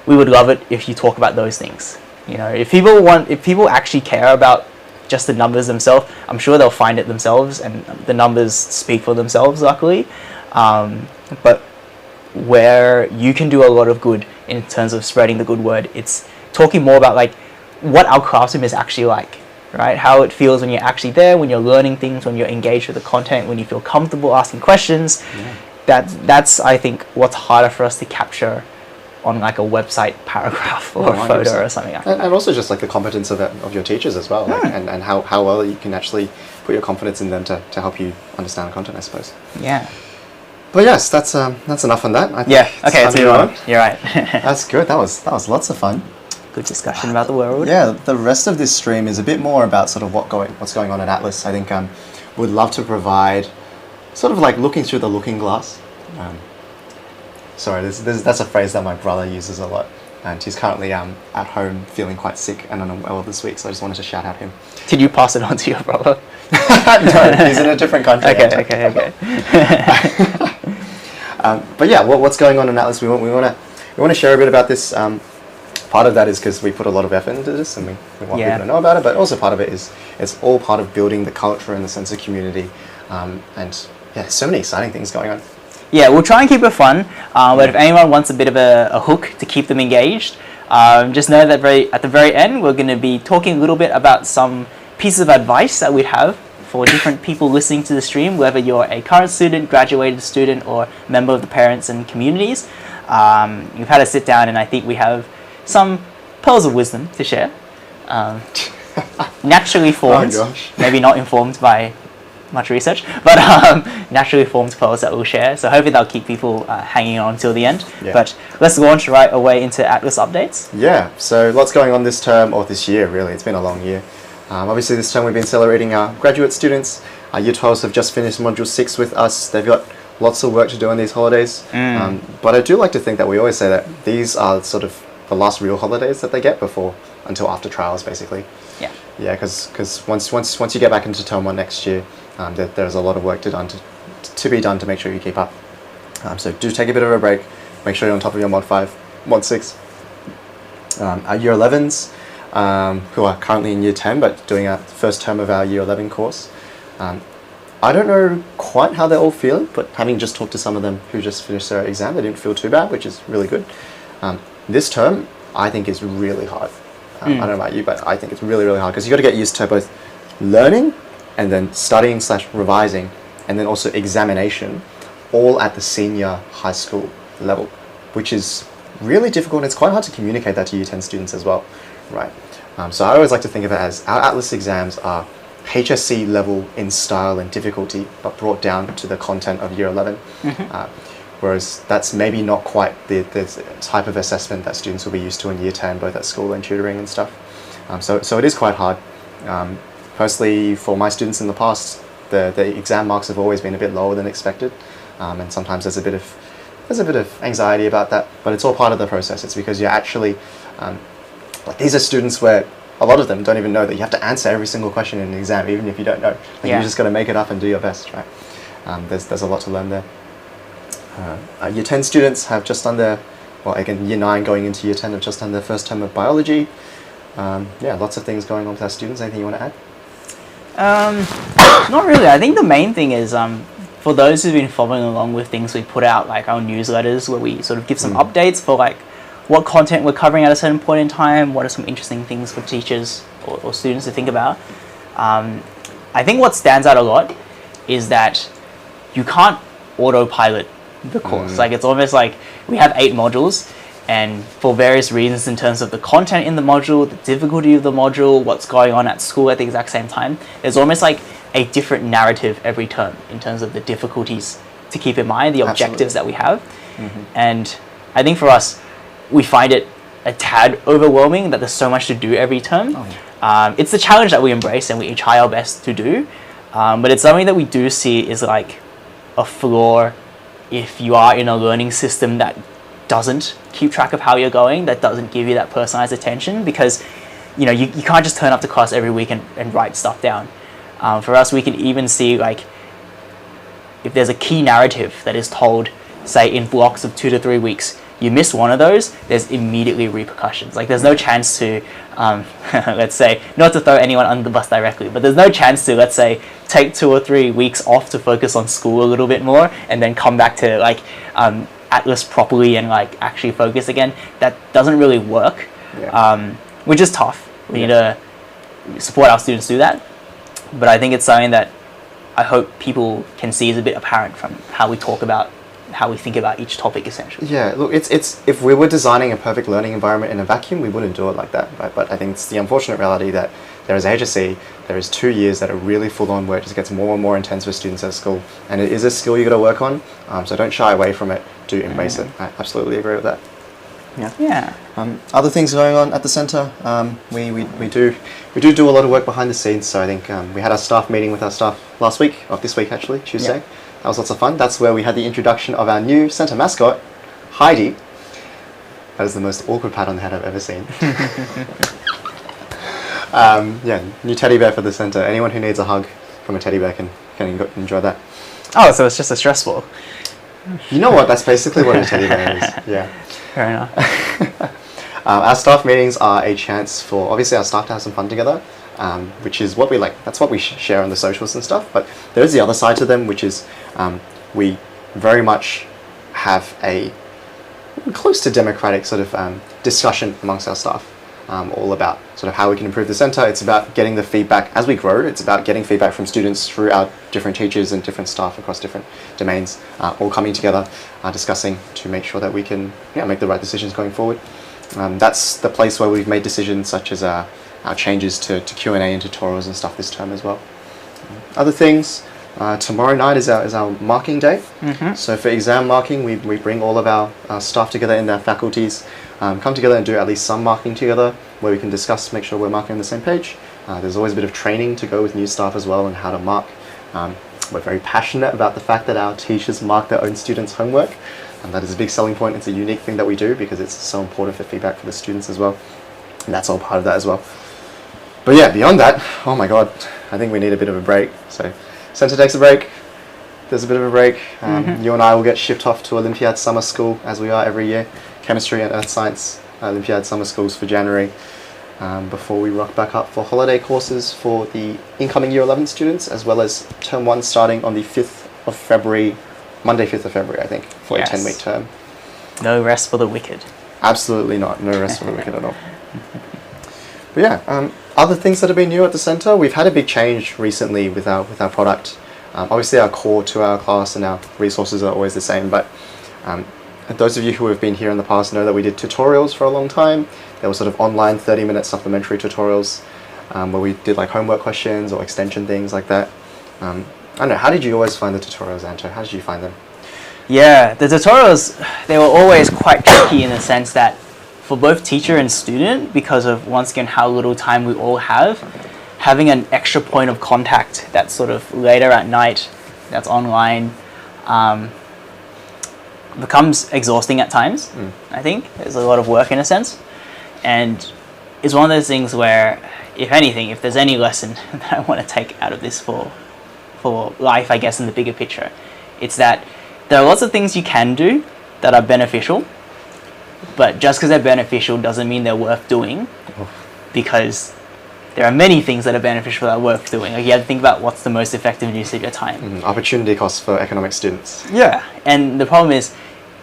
we would love it if you talk about those things. If people actually care about just the numbers themselves, I'm sure they'll find it themselves, and the numbers speak for themselves, luckily. But where you can do a lot of good in terms of spreading the good word, it's talking more about like what our classroom is actually like, right? How it feels when you're actually there, when you're learning things, when you're engaged with the content, when you feel comfortable asking questions. That's I think what's harder for us to capture on like a website paragraph or a photo or something like that. And also just like the competence of your teachers as well, and how well you can actually put your confidence in them to help you understand the content, I suppose. Yeah. But yes, that's enough on that. Okay, let's move on. You're right. That's good. That was lots of fun. Good discussion about the world. Yeah, the rest of this stream is a bit more about sort of what's going on at Atlas. I think would love to provide sort of like looking through the looking glass. Sorry, that's a phrase that my brother uses a lot, and he's currently at home feeling quite sick and unwell this week, so I just wanted to shout out him. Did you pass it on to your brother? No, he's in a different country. Okay. But yeah, what's going on in Atlas? We want to share a bit about this. Part of that is because we put a lot of effort into this, and we want people to know about it. But also part of it is it's all part of building the culture and the sense of community. And yeah, so many exciting things going on. Yeah, we'll try and keep it fun. But if anyone wants a bit of a hook to keep them engaged, just know that at the very end, we're going to be talking a little bit about some pieces of advice that we have for different people listening to the stream, whether you're a current student, graduated student, or member of the parents and communities. We've had a sit down, and I think we have some pearls of wisdom to share. Naturally formed, maybe not informed by much research, but naturally formed pearls that we'll share. So hopefully that'll keep people hanging on till the end. Yeah. But let's launch right away into Atlas updates. Yeah, so lots going on this term, or this year really. It's been a long year. Obviously this term we've been celebrating our graduate students. Our Year 12s have just finished Module 6 with us. They've got lots of work to do on these holidays. But I do like to think that we always say that these are sort of the last real holidays that they get until after trials, basically. Yeah, because once you get back into term 1 next year, there's a lot of work to be done to make sure you keep up. So do take a bit of a break. Make sure you're on top of your Mod 5, Mod 6. Our Year 11s, who are currently in Year 10 but doing our first term of our Year 11 course. I don't know quite how they're all feeling, but having just talked to some of them who just finished their exam, they didn't feel too bad, which is really good. This term, I think, is really hard. I don't know about you, but I think it's really, really hard because you've got to get used to both learning and then studying/revising and then also examination, all at the senior high school level, which is really difficult, and it's quite hard to communicate that to Year 10 students as well, right? So I always like to think of it as our Atlas exams are HSC level in style and difficulty, but brought down to the content of Year 11. Whereas that's maybe not quite the type of assessment that students will be used to in Year 10, both at school and tutoring and stuff. So it is quite hard. Personally, for my students in the past, the exam marks have always been a bit lower than expected, and sometimes there's a bit of anxiety about that. But it's all part of the process. It's because you're actually like these are students where a lot of them don't even know that you have to answer every single question in an exam, even if you don't know. You're just got to make it up and do your best, right? There's a lot to learn there. Year 10 students have just done their, Year 9 going into Year 10 have just done their first term of biology. Yeah, lots of things going on with our students. Anything you want to add? Not really. I think the main thing is for those who've been following along with things we put out, like our newsletters, where we sort of give some updates for like what content we're covering at a certain point in time, what are some interesting things for teachers or students to think about. I think what stands out a lot is that you can't autopilot the course. Like it's almost like we have 8 modules, and for various reasons in terms of the content in the module, the difficulty of the module, what's going on at school at the exact same time, there's almost like a different narrative every term in terms of the difficulties to keep in mind, the objectives that we have. And I think for us, we find it a tad overwhelming that there's so much to do every term. It's the challenge that we embrace and we try our best to do, but it's something that we do see is like a flaw if you are in a learning system that doesn't keep track of how you're going, that doesn't give you that personalized attention, because you can't just turn up to class every week and write stuff down. For us, we can even see like if there's a key narrative that is told, say in blocks of 2 to 3 weeks, you miss one of those, there's immediately repercussions. Like there's no chance to, let's say, not to throw anyone under the bus directly, but there's no chance to, let's say, take 2 or 3 weeks off to focus on school a little bit more and then come back to like Atlas properly and like actually focus again. That doesn't really work, which is tough. We need to support our students do that. But I think it's something that I hope people can see is a bit apparent from how we talk about how we think about each topic essentially. Yeah, look, it's if we were designing a perfect learning environment in a vacuum, we wouldn't do it like that, right? But I think it's the unfortunate reality that there is HSC, there is 2 years that are really full on where it just gets more and more intense with students at school, and it is a skill you got to work on, so don't shy away from it, do embrace it. I absolutely agree with that. Yeah. Other things going on at the centre, we do a lot of work behind the scenes, so I think we had our staff meeting with our staff this week actually, Tuesday. Yeah. That was lots of fun. That's where we had the introduction of our new centre mascot, Heidi. That is the most awkward pat on the head I've ever seen. New teddy bear for the centre. Anyone who needs a hug from a teddy bear can enjoy that. Oh, so it's just a stress ball. You know what? That's basically what a teddy bear is. Yeah. Fair enough. Our staff meetings are a chance for obviously our staff to have some fun together. Which is what we like. That's what we share on the socials and stuff. But there is the other side to them, which is we very much have a close to democratic sort of discussion amongst our staff, all about sort of how we can improve the centre. It's about getting the feedback as we grow. It's about getting feedback from students through our different teachers and different staff across different domains, all coming together, discussing to make sure that we can make the right decisions going forward. That's the place where we've made decisions such as our changes to Q&A and tutorials and stuff this term as well. Other things, tomorrow night is our marking day. So for exam marking, we bring all of our staff together in their faculties, come together and do at least some marking together where we can discuss, make sure we're marking on the same page. There's always a bit of training to go with new staff as well on how to mark. We're very passionate about the fact that our teachers mark their own students' homework, and that is a big selling point. It's a unique thing that we do because it's so important for feedback for the students as well, and that's all part of that as well. But yeah, beyond that, oh my god, I think we need a bit of a break. So centre takes a break, there's a bit of a break. You and I will get shipped off to Olympiad Summer School, as we are every year. Chemistry and Earth Science Olympiad Summer Schools for January, before we rock back up for holiday courses for the incoming Year 11 students, as well as Term 1 starting on the 5th of February, Monday 5th of February, I think, for a 10-week term. No rest for the wicked. Absolutely not, no rest for the wicked at all. But yeah, other things that have been new at the centre, we've had a big change recently with our product. Obviously our core to our class and our resources are always the same, but those of you who have been here in the past know that we did tutorials for a long time. There were sort of online 30-minute supplementary tutorials where we did like homework questions or extension things like that. I don't know, how did you always find the tutorials, Anto? How did you find them? Yeah, the tutorials, they were always quite tricky in the sense that for both teacher and student, because of, once again, how little time we all have, having an extra point of contact that's sort of later at night, that's online, becomes exhausting at times, I think. There's a lot of work in a sense. And it's one of those things where, if anything, if there's any lesson that I want to take out of this for life, I guess, in the bigger picture, it's that there are lots of things you can do that are beneficial, but just because they're beneficial doesn't mean they're worth doing, because there are many things that are beneficial that are worth doing. Like, you have to think about what's the most effective use of your time. Opportunity costs for economic students. Yeah, and the problem is,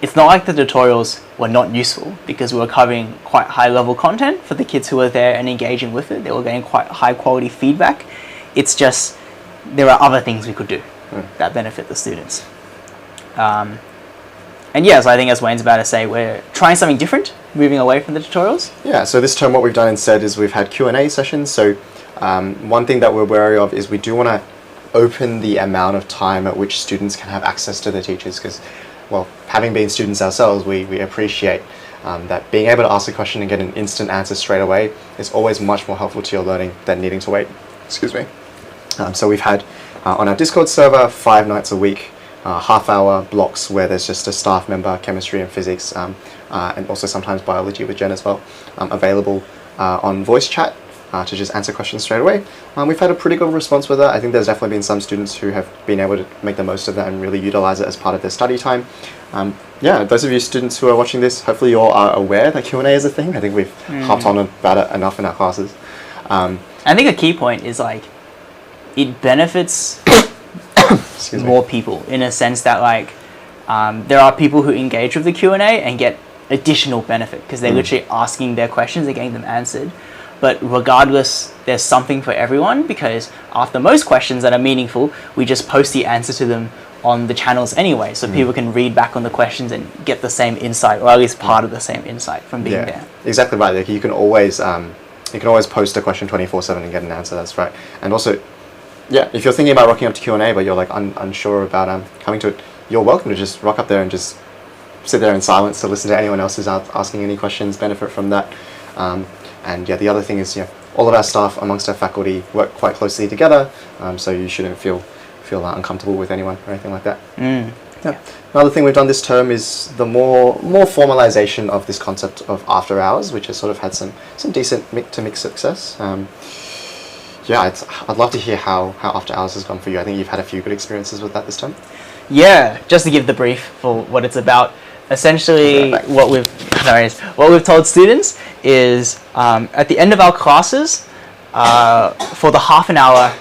it's not like the tutorials were not useful, because we were covering quite high level content for the kids who were there and engaging with it. They were getting quite high quality feedback. It's just, there are other things we could do that benefit the students. And yeah, so I think as Wayne's about to say, we're trying something different, moving away from the tutorials. Yeah, so this term what we've done instead is we've had Q&A sessions. So one thing that we're wary of is we do want to open the amount of time at which students can have access to their teachers, because, well, having been students ourselves, we appreciate that being able to ask a question and get an instant answer straight away is always much more helpful to your learning than needing to wait. Excuse me. So we've had on our Discord server 5 nights a week, half-hour blocks where there's just a staff member, chemistry and physics, and also sometimes biology with Jen as well, available on voice chat to just answer questions straight away. We've had a pretty good response with that. I think there's definitely been some students who have been able to make the most of that and really utilize it as part of their study time. Yeah, those of you students who are watching this, hopefully you all are aware that Q&A is a thing. I think we've harped on about it enough in our classes. I think a key point is like, it benefits more people in a sense that like, there are people who engage with the Q&A and get additional benefit because they're literally asking their questions, they're getting them answered. But regardless, there's something for everyone, because after most questions that are meaningful, we just post the answer to them on the channels anyway, so people can read back on the questions and get the same insight, or at least part of the same insight from being there. Exactly right. Like, you can always post a question 24/7 and get an answer. That's right. And also, yeah, if you're thinking about rocking up to Q&A but you're like unsure about coming to it, you're welcome to just rock up there and just sit there in silence to listen to anyone else who's asking any questions, benefit from that. And yeah, the other thing is, all of our staff amongst our faculty work quite closely together, so you shouldn't feel uncomfortable with anyone or anything like that. Yeah. Another thing we've done this term is the more formalization of this concept of after hours, which has sort of had some decent to mixed success. Yeah, I'd love to hear how after hours has gone for you. I think you've had a few good experiences with that this term. Yeah, just to give the brief for what it's about. Essentially, what we've told students is at the end of our classes, for the half an hour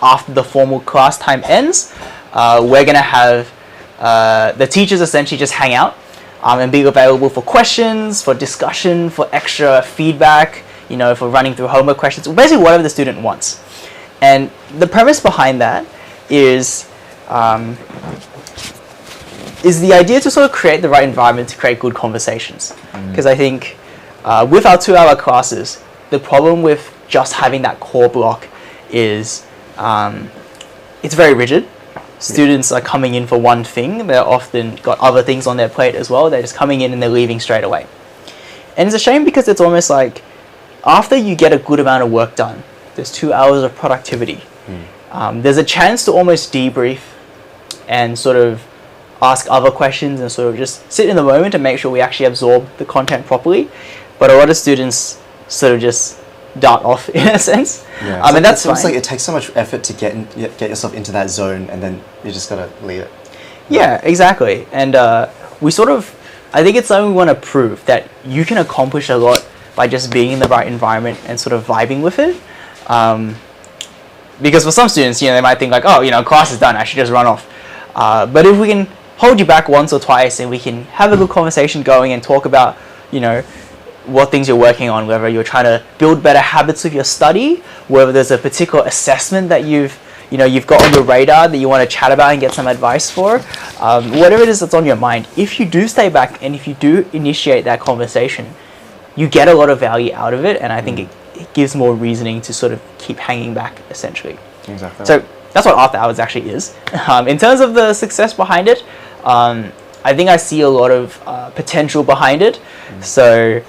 after the formal class time ends, we're going to have the teachers essentially just hang out and be available for questions, for discussion, for extra feedback, for running through homework questions, basically whatever the student wants. And the premise behind that is the idea to sort of create the right environment to create good conversations. Because I think with our 2-hour classes, the problem with just having that core block is it's very rigid. Students are coming in for one thing. They're often got other things on their plate as well. They're just coming in and they're leaving straight away. And it's a shame because it's almost like after you get a good amount of work done, there's 2 hours of productivity. There's a chance to almost debrief and sort of ask other questions and sort of just sit in the moment and make sure we actually absorb the content properly. But a lot of students sort of just dart off in a sense. Yeah, and that's fine. It's like it takes so much effort to get yourself into that zone, and then you just gotta leave it. Yeah, exactly. And I think it's something we want to prove that you can accomplish a lot by just being in the right environment and sort of vibing with it. Because for some students, they might think like, oh, class is done, I should just run off. But if we can hold you back once or twice and we can have a good conversation going and talk about, what things you're working on, whether you're trying to build better habits with your study, whether there's a particular assessment that you've got on your radar that you want to chat about and get some advice for, whatever it is that's on your mind, if you do stay back and if you do initiate that conversation, you get a lot of value out of it, and I think it gives more reasoning to sort of keep hanging back, essentially. Exactly. So that's what after hours actually is. In terms of the success behind it, I think I see a lot of potential behind it. So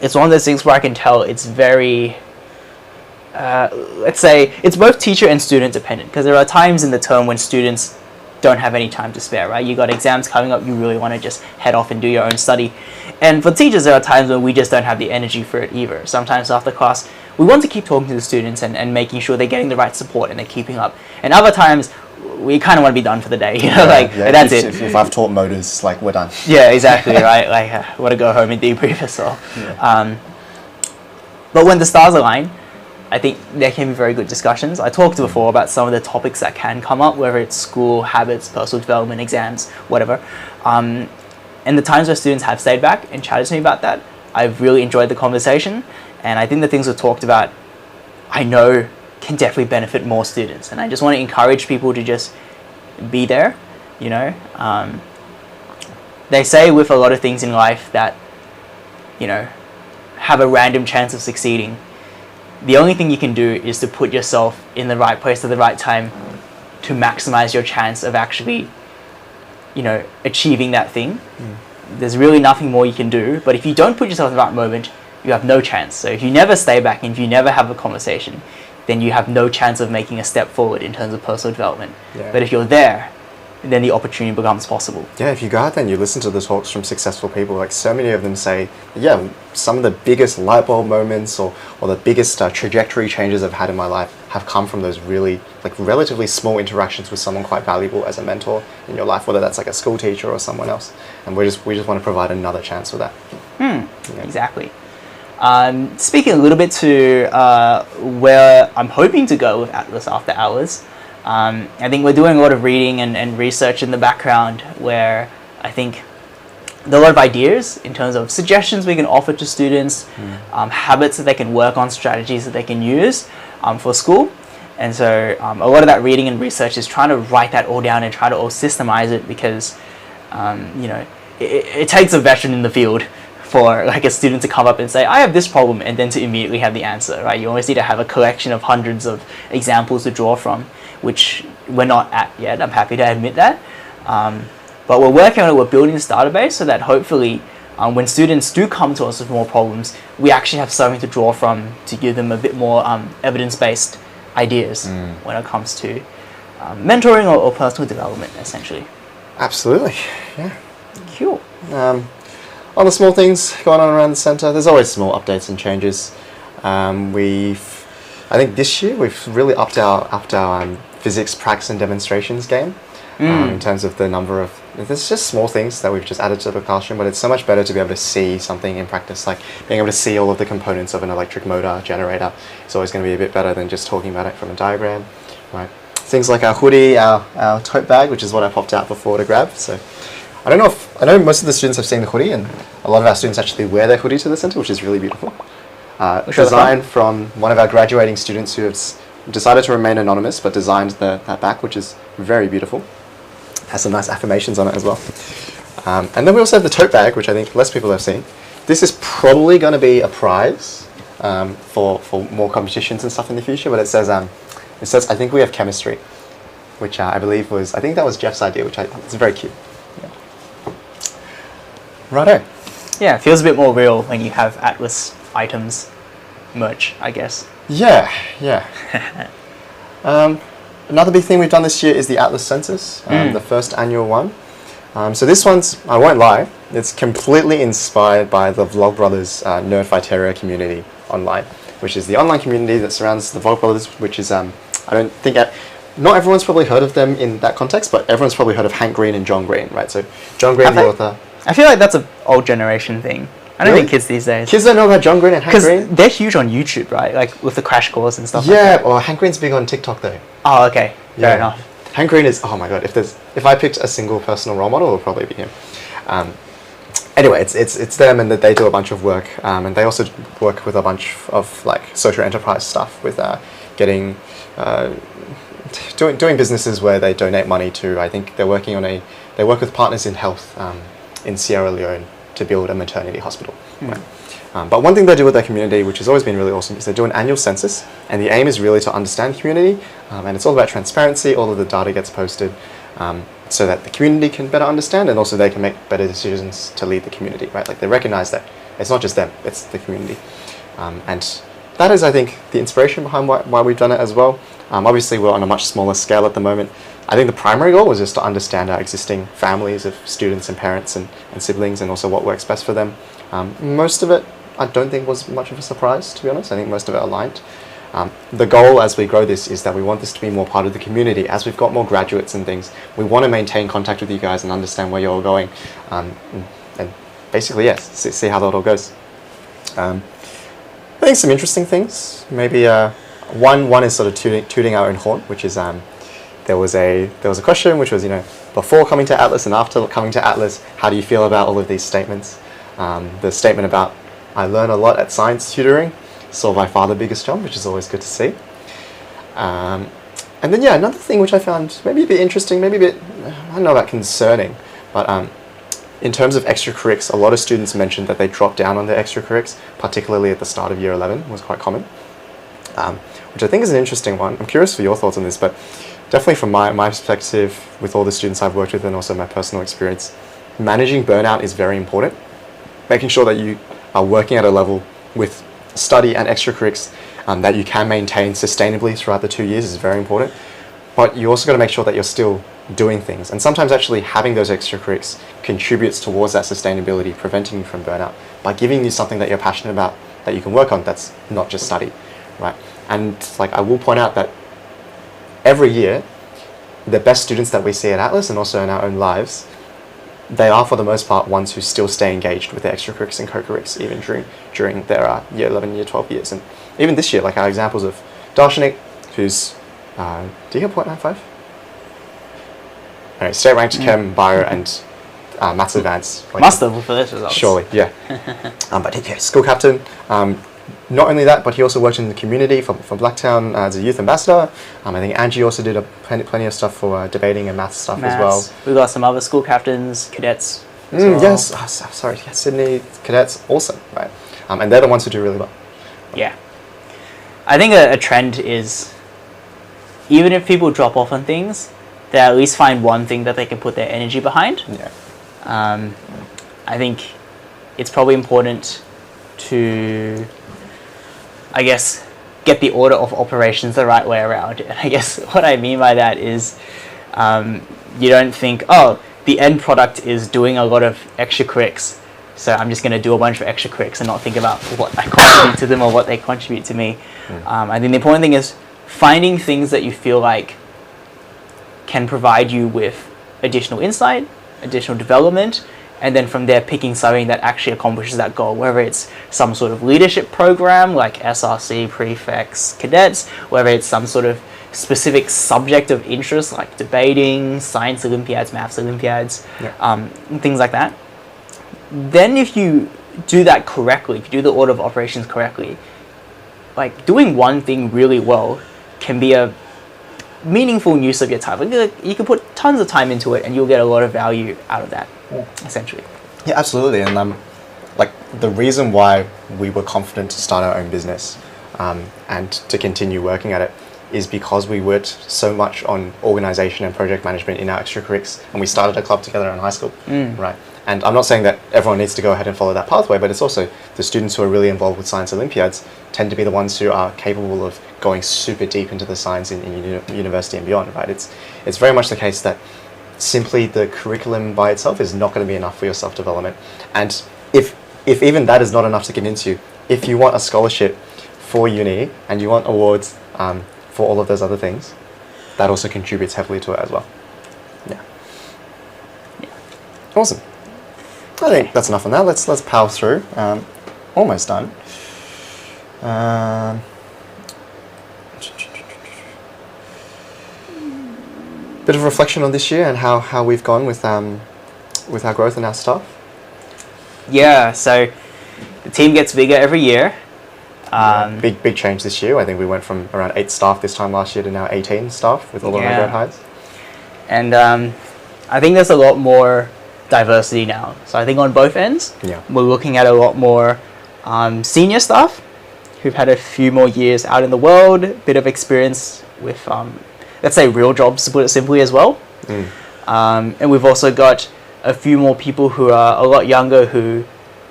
it's one of those things where I can tell it's very, let's say, it's both teacher and student dependent, because there are times in the term when students don't have any time to spare, right? You got exams coming up, you really want to just head off and do your own study. And for teachers, there are times when we just don't have the energy for it either. Sometimes after class, we want to keep talking to the students and making sure they're getting the right support and they're keeping up. And other times, we kind of want to be done for the day, that's it. If I've taught motors, like, we're done. Yeah, exactly, right? Like, I want to go home and debrief as well. Yeah. But when the stars align, I think there can be very good discussions. I talked before about some of the topics that can come up, whether it's school, habits, personal development, exams, whatever. And the times where students have stayed back and chatted to me about that, I've really enjoyed the conversation. And I think the things we've talked about, I know can definitely benefit more students. And I just want to encourage people to just be there, They say with a lot of things in life that, have a random chance of succeeding. The only thing you can do is to put yourself in the right place at the right time to maximize your chance of actually, achieving that thing. There's really nothing more you can do. But if you don't put yourself in the right moment, you have no chance. So if you never stay back and if you never have a conversation, then you have no chance of making a step forward in terms of personal development. Yeah. But if you're there then the opportunity becomes possible. Yeah, if you go out there and you listen to the talks from successful people, like so many of them say, yeah, some of the biggest light bulb moments or the biggest trajectory changes I've had in my life have come from those really like relatively small interactions with someone quite valuable as a mentor in your life, whether that's like a school teacher or someone else. And we just want to provide another chance for that. Yeah. Exactly. Speaking a little bit to where I'm hoping to go with Atlas after hours, I think we're doing a lot of reading and research in the background where I think there are a lot of ideas in terms of suggestions we can offer to students, habits that they can work on, strategies that they can use for school. And so a lot of that reading and research is trying to write that all down and try to all systemize it because, it takes a veteran in the field for like a student to come up and say, I have this problem, and then to immediately have the answer, right? You always need to have a collection of hundreds of examples to draw from, which we're not at yet. I'm happy to admit that. But we're working on it. We're building this database so that hopefully when students do come to us with more problems, we actually have something to draw from to give them a bit more evidence-based ideas when it comes to mentoring or personal development, essentially. Absolutely, yeah. Cool. On the small things going on around the centre, there's always small updates and changes. I think this year we've really upped our physics practice and demonstrations game in terms of the number of. There's just small things that we've just added to the classroom, but it's so much better to be able to see something in practice, like being able to see all of the components of an electric motor generator. It's always going to be a bit better than just talking about it from a diagram, right? Things like our hoodie, our tote bag, which is what I popped out before to grab. So I know most of the students have seen the hoodie, and a lot of our students actually wear their hoodie to the centre, which is really beautiful. Designed from one of our graduating students who has decided to remain anonymous, but designed that back, which is very beautiful. Has some nice affirmations on it as well. And then we also have the tote bag, which I think less people have seen. This is probably going to be a prize for more competitions and stuff in the future, but it says I think we have chemistry, which I think that was Jeff's idea, it's very cute. Yeah. Righto. Yeah, it feels a bit more real when you have Atlas items merch, I guess. Yeah. Another big thing we've done this year is the Atlas Census, the first annual one. So this one's, I won't lie, it's completely inspired by the Vlogbrothers Nerdfighteria community online, which is the online community that surrounds the Vlogbrothers, which is, I don't think, not everyone's probably heard of them in that context, but everyone's probably heard of Hank Green and John Green, right? So John Green, the author. I feel like that's an old generation thing. I don't think kids these days. Kids don't know about John Green and Hank Green? Because they're huge on YouTube, right? Like with the crash course and stuff like that. Yeah, or Hank Green's big on TikTok though. Oh, okay. Fair enough. Hank Green is, oh my god, if I picked a single personal role model, it would probably be him. Anyway, it's them, and that they do a bunch of work, and they also work with a bunch of like social enterprise stuff with getting doing businesses where they donate money to. I think they're working on they work with partners in health in Sierra Leone to build a maternity hospital. Right? But one thing they do with their community, which has always been really awesome, is they do an annual census, and the aim is really to understand the community, and it's all about transparency. All of the data gets posted so that the community can better understand, and also they can make better decisions to lead the community, right? Like they recognize that it's not just them, it's the community. And that is, I think, the inspiration behind why we've done it as well. Obviously, we're on a much smaller scale at the moment. I think the primary goal was just to understand our existing families of students and parents and siblings, and also what works best for them. Most of it, I don't think, was much of a surprise, to be honest. I think most of it aligned. The goal as we grow this is that we want this to be more part of the community. As we've got more graduates and things, we want to maintain contact with you guys and understand where you're all going. And basically, yes, see how that all goes. I think some interesting things. Maybe one is sort of tooting our own horn, which is there was a question which was, before coming to Atlas and after coming to Atlas, how do you feel about all of these statements? The statement about, I learn a lot at science tutoring, saw by far the biggest jump, which is always good to see. And then, another thing which I found maybe a bit interesting, maybe a bit, I don't know about concerning, but in terms of extracurrics, a lot of students mentioned that they dropped down on their extracurrics, particularly at the start of year 11, was quite common, which I think is an interesting one. I'm curious for your thoughts on this, but definitely from my perspective, with all the students I've worked with and also my personal experience, managing burnout is very important. Making sure that you are working at a level with study and extracurrics that you can maintain sustainably throughout the 2 years is very important. but you also got to make sure that you're still doing things. And sometimes actually having those extracurriculars contributes towards that sustainability, preventing you from burnout by giving you something that you're passionate about that you can work on that's not just study, right? And like I will point out that every year, the best students that we see at Atlas and also in our own lives, they are for the most part ones who still stay engaged with their extracurriculars and co-curriculars even during their year 11, year 12 years. And even this year, like our examples of Darshanik, who's, do you get 0.95? Anyway, state ranked Chem, Bio, and Maths Advanced. Like, must have for this result. Surely, yeah. But yeah, school captain. Not only that, but he also worked in the community for Blacktown as a youth ambassador. I think Angie also did plenty of stuff for debating and maths stuff as well. We've got some other school captains, cadets. As well. Yes, sorry, yeah, Sydney cadets, awesome, right? And they're the ones who do really well. Yeah. I think a trend is, even if people drop off on things, they at least find one thing that they can put their energy behind. Yeah. I think it's probably important to, I guess, get the order of operations the right way around. And I guess what I mean by that is you don't think, oh, the end product is doing a lot of extracurriculars, so I'm just going to do a bunch of extracurriculars and not think about what I contribute to them or what they contribute to me. I think the important thing is finding things that you feel like can provide you with additional insight, additional development, and then from there picking something that actually accomplishes that goal, whether it's some sort of leadership program like SRC, prefects, cadets, whether it's some sort of specific subject of interest like debating, science Olympiads, maths Olympiads, things like that. Then if you do that correctly, if you do the order of operations correctly, like doing one thing really well can be a meaningful use of your time. Like, you can put tons of time into it and you'll get a lot of value out of that, essentially. Yeah, absolutely. And like the reason why we were confident to start our own business and to continue working at it is because we worked so much on organization and project management in our extracurriculars, and we started a club together in high school, right? And I'm not saying that everyone needs to go ahead and follow that pathway, but it's also the students who are really involved with science Olympiads tend to be the ones who are capable of going super deep into the science in university and beyond, right? It's very much the case that simply the curriculum by itself is not going to be enough for your self-development. And if even that is not enough to convince you, if you want a scholarship for uni and you want awards for all of those other things, that also contributes heavily to it as well. Yeah. Awesome. I think that's enough on that. Let's power through. Almost done. Bit of reflection on this year and how we've gone with our growth and our staff. Yeah, so the team gets bigger every year. Big change this year. I think we went from around 8 staff this time last year to now 18 staff with all of our grad hires. And I think there's a lot more diversity now. So I think on both ends, we're looking at a lot more senior staff who've had a few more years out in the world, a bit of experience with, let's say, real jobs, to put it simply, as well. And we've also got a few more people who are a lot younger who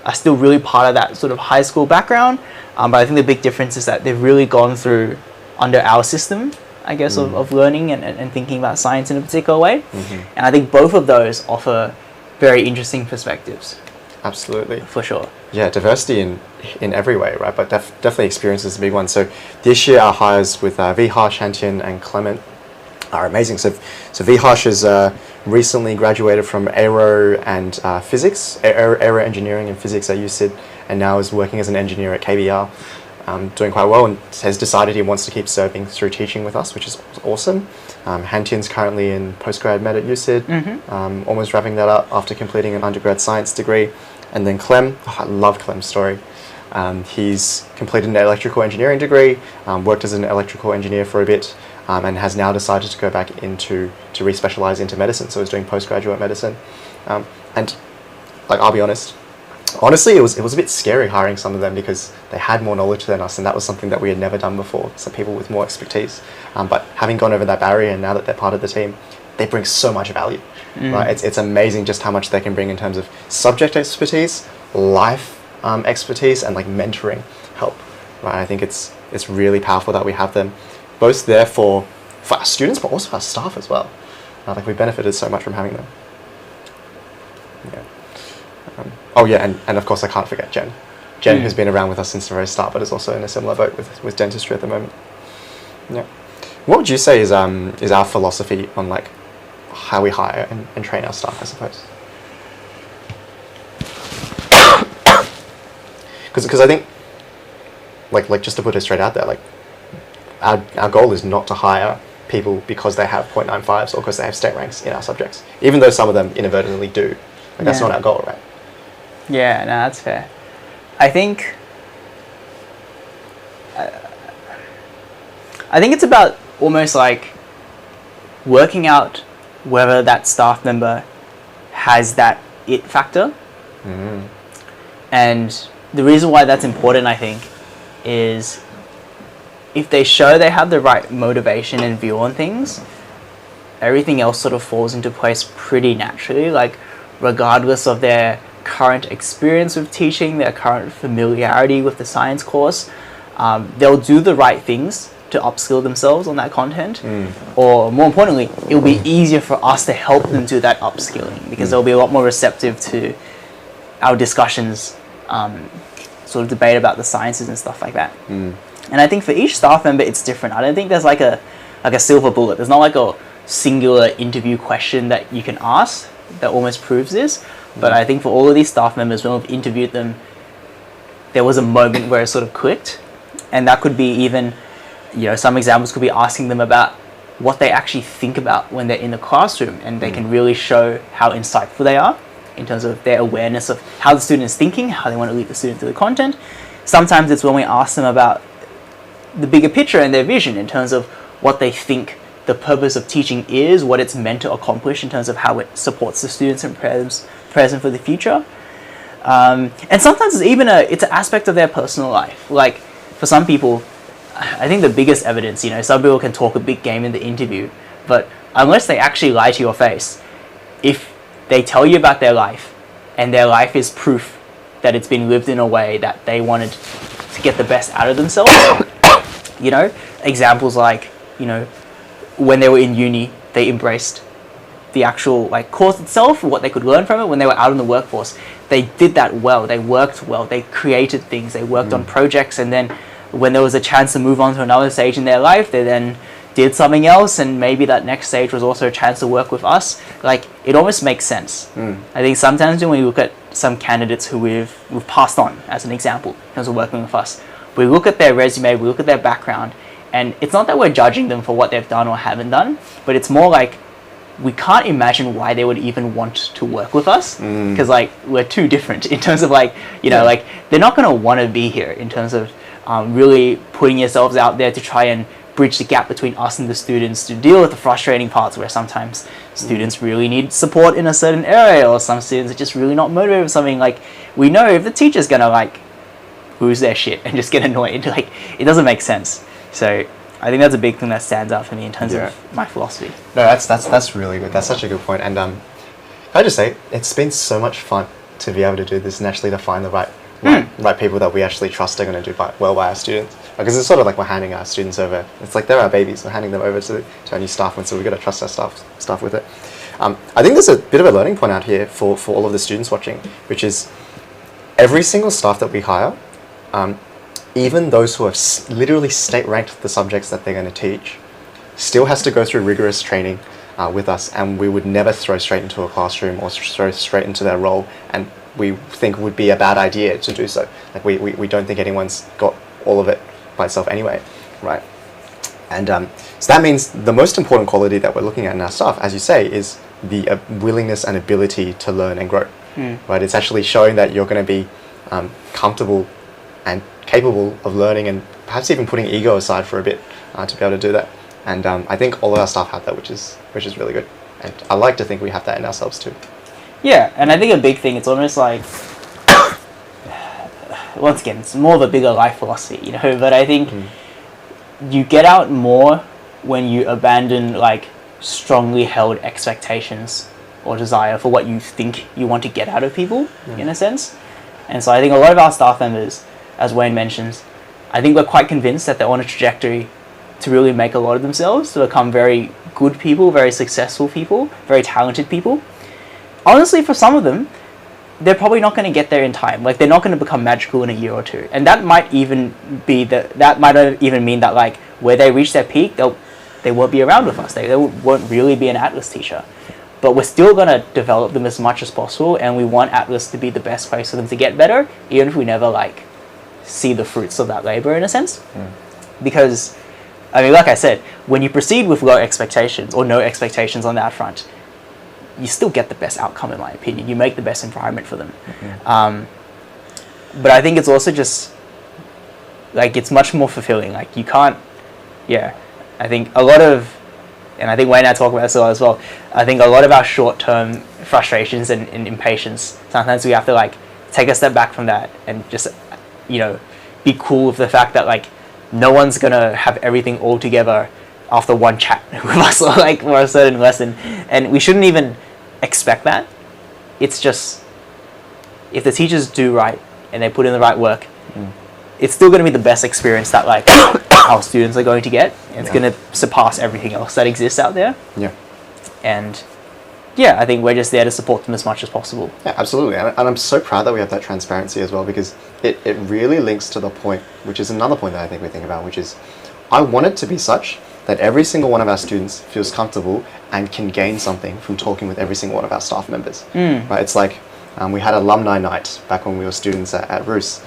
are still really part of that sort of high school background. But I think the big difference is that they've really gone through under our system, I guess, of learning and thinking about science in a particular way. And I think both of those offer very interesting perspectives. Absolutely. For sure. Yeah, diversity in every way, right? But definitely experience is a big one. So this year our hires with Viharsh, Hantian and Clement are amazing. So Viharsh has recently graduated from aero and physics, aero engineering and physics at UCID, and now is working as an engineer at KBR, doing quite well, and has decided he wants to keep serving through teaching with us, which is awesome. Hantian's currently in postgrad med at UCID, almost wrapping that up after completing an undergrad science degree. And then Clem, I love Clem's story. He's completed an electrical engineering degree, worked as an electrical engineer for a bit, and has now decided to go back to re-specialize into medicine. So he's doing postgraduate medicine. And like, I'll be honest, honestly, it was a bit scary hiring some of them because they had more knowledge than us, and that was something that we had never done before. So people with more expertise. But having gone over that barrier and now that they're part of the team, they bring so much value. Right? It's amazing just how much they can bring in terms of subject expertise, life expertise, and like mentoring help. Right? I think it's really powerful that we have them both there for for our students, but also our staff as well. Like, we benefited so much from having them. Yeah. Oh yeah, and of course I can't forget Jen. Jen has been around with us since the very start, but is also in a similar boat with dentistry at the moment. Yeah. What would you say is our philosophy on like how we hire and train our staff, I suppose? Because I think, like just to put it straight out there, like our goal is not to hire people because they have 0.95s or because they have state ranks in our subjects, even though some of them inadvertently do. Like, that's not our goal, right? Yeah, no, that's fair. I think it's about almost like working out whether that staff member has that it factor. And the reason why that's important, I think, is if they show they have the right motivation and view on things, everything else sort of falls into place pretty naturally. Like, regardless of their current experience with teaching, their current familiarity with the science course, they'll do the right things to upskill themselves on that content. Or more importantly, it'll be easier for us to help them do that upskilling, because they'll be a lot more receptive to our discussions, sort of debate about the sciences and stuff like that. And I think for each staff member it's different. I don't think there's like a silver bullet. There's not like a singular interview question that you can ask that almost proves this. But I think for all of these staff members, when we've interviewed them, there was a moment where it sort of clicked. And that could be even, some examples could be asking them about what they actually think about when they're in the classroom, and they can really show how insightful they are in terms of their awareness of how the student is thinking, how they want to lead the student through the content. Sometimes it's when we ask them about the bigger picture and their vision in terms of what they think the purpose of teaching is, what it's meant to accomplish in terms of how it supports the students and prepares them for the future. And sometimes it's an aspect of their personal life. Like, for some people, I think the biggest evidence, some people can talk a big game in the interview, but unless they actually lie to your face, if they tell you about their life and their life is proof that it's been lived in a way that they wanted to get the best out of themselves, examples like, when they were in uni, they embraced the actual course itself, what they could learn from it. When they were out in the workforce, they did that well, they worked well, they created things, they worked on projects, and then when there was a chance to move on to another stage in their life, they then did something else, and maybe that next stage was also a chance to work with us. It almost makes sense. I think sometimes when we look at some candidates who we've passed on, as an example, in terms of working with us, we look at their resume, we look at their background, and it's not that we're judging them for what they've done or haven't done, but it's more like we can't imagine why they would even want to work with us, because we're too different in terms of they're not going to want to be here in terms of really putting yourselves out there to try and bridge the gap between us and the students, to deal with the frustrating parts where sometimes students really need support in a certain area, or some students are just really not motivated with something. We know if the teacher's gonna lose their shit and just get annoyed, it doesn't make sense. So I think that's a big thing that stands out for me in terms of my philosophy. No, that's really good. That's such a good point. And can I just say, it's been so much fun to be able to do this and actually to find the right people that we actually trust are going to do well by our students. Because it's sort of like we're handing our students over. It's like they're our babies. We're handing them over to our new staff, and so we've got to trust our staff with it. I think there's a bit of a learning point out here for all of the students watching, which is every single staff that we hire, even those who have literally state ranked the subjects that they're going to teach, still has to go through rigorous training with us, and we would never throw straight into a classroom or throw straight into their role, and we think it would be a bad idea to do so. We don't think anyone's got all of it by itself anyway, right? And so that means the most important quality that we're looking at in our staff, as you say, is the willingness and ability to learn and grow, right? It's actually showing that you're going to be comfortable and capable of learning, and perhaps even putting ego aside for a bit to be able to do that. And I think all of our staff have that, which is really good. And I like to think we have that in ourselves too. Yeah, and I think a big thing, it's almost like, once again, it's more of a bigger life philosophy, but I think you get out more when you abandon strongly held expectations or desire for what you think you want to get out of people, in a sense. And so I think a lot of our staff members, as Wayne mentions, I think we're quite convinced that they're on a trajectory to really make a lot of themselves, to become very good people, very successful people, very talented people. Honestly, for some of them, they're probably not going to get there in time. Like, they're not going to become magical in a year or two. And that might even be that might even mean that, like, where they reach their peak, they won't be around with us. They won't really be an Atlas teacher. But we're still going to develop them as much as possible, and we want Atlas to be the best place for them to get better, even if we never, like, see the fruits of that labor, in a sense. Because, I mean, like I said, when you proceed with low expectations or no expectations on that front, you still get the best outcome, in my opinion. You make the best environment for them. But I think it's also just, like, it's much more fulfilling. Like, you can't, I think a lot of, and I think Wayne and I talk about this a lot as well, I think a lot of our short-term frustrations and impatience, sometimes we have to, like, take a step back from that and just, you know, be cool with the fact that, like, no one's gonna have everything all together after one chat with us, or, like, for a certain lesson. And we shouldn't even expect that. It's just, if the teachers do right and they put in the right work, it's still going to be the best experience that, like, our students are going to get. And it's going to surpass everything else that exists out there. And I think we're just there to support them as much as possible. Yeah, absolutely. And I'm so proud that we have that transparency as well, because it really links to the point, which is another point that I think we think about, which is, I want it to be such that every single one of our students feels comfortable and can gain something from talking with every single one of our staff members. Right? It's like, we had alumni night back when we were students at Roos.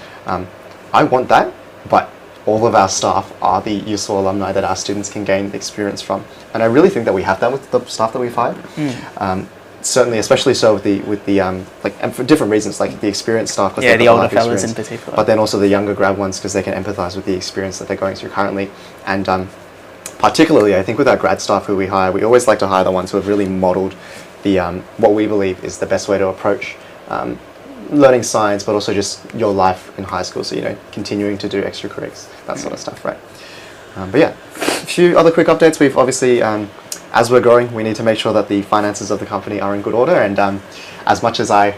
I want that, but all of our staff are the useful alumni that our students can gain experience from. And I really think that we have that with the staff that we've hired. Certainly, especially so with the like, and for different reasons, like the experienced staff. The older fellas in particular. But then also the younger grad ones, because they can empathize with the experience that they're going through currently. And particularly, I think with our grad staff who we hire, we always like to hire the ones who have really modeled the what we believe is the best way to approach learning science, but also just your life in high school. So, you know, continuing to do extracurriculars, that sort of stuff, right? But yeah, a few other quick updates. We've obviously, as we're growing, we need to make sure that the finances of the company are in good order. And as much as I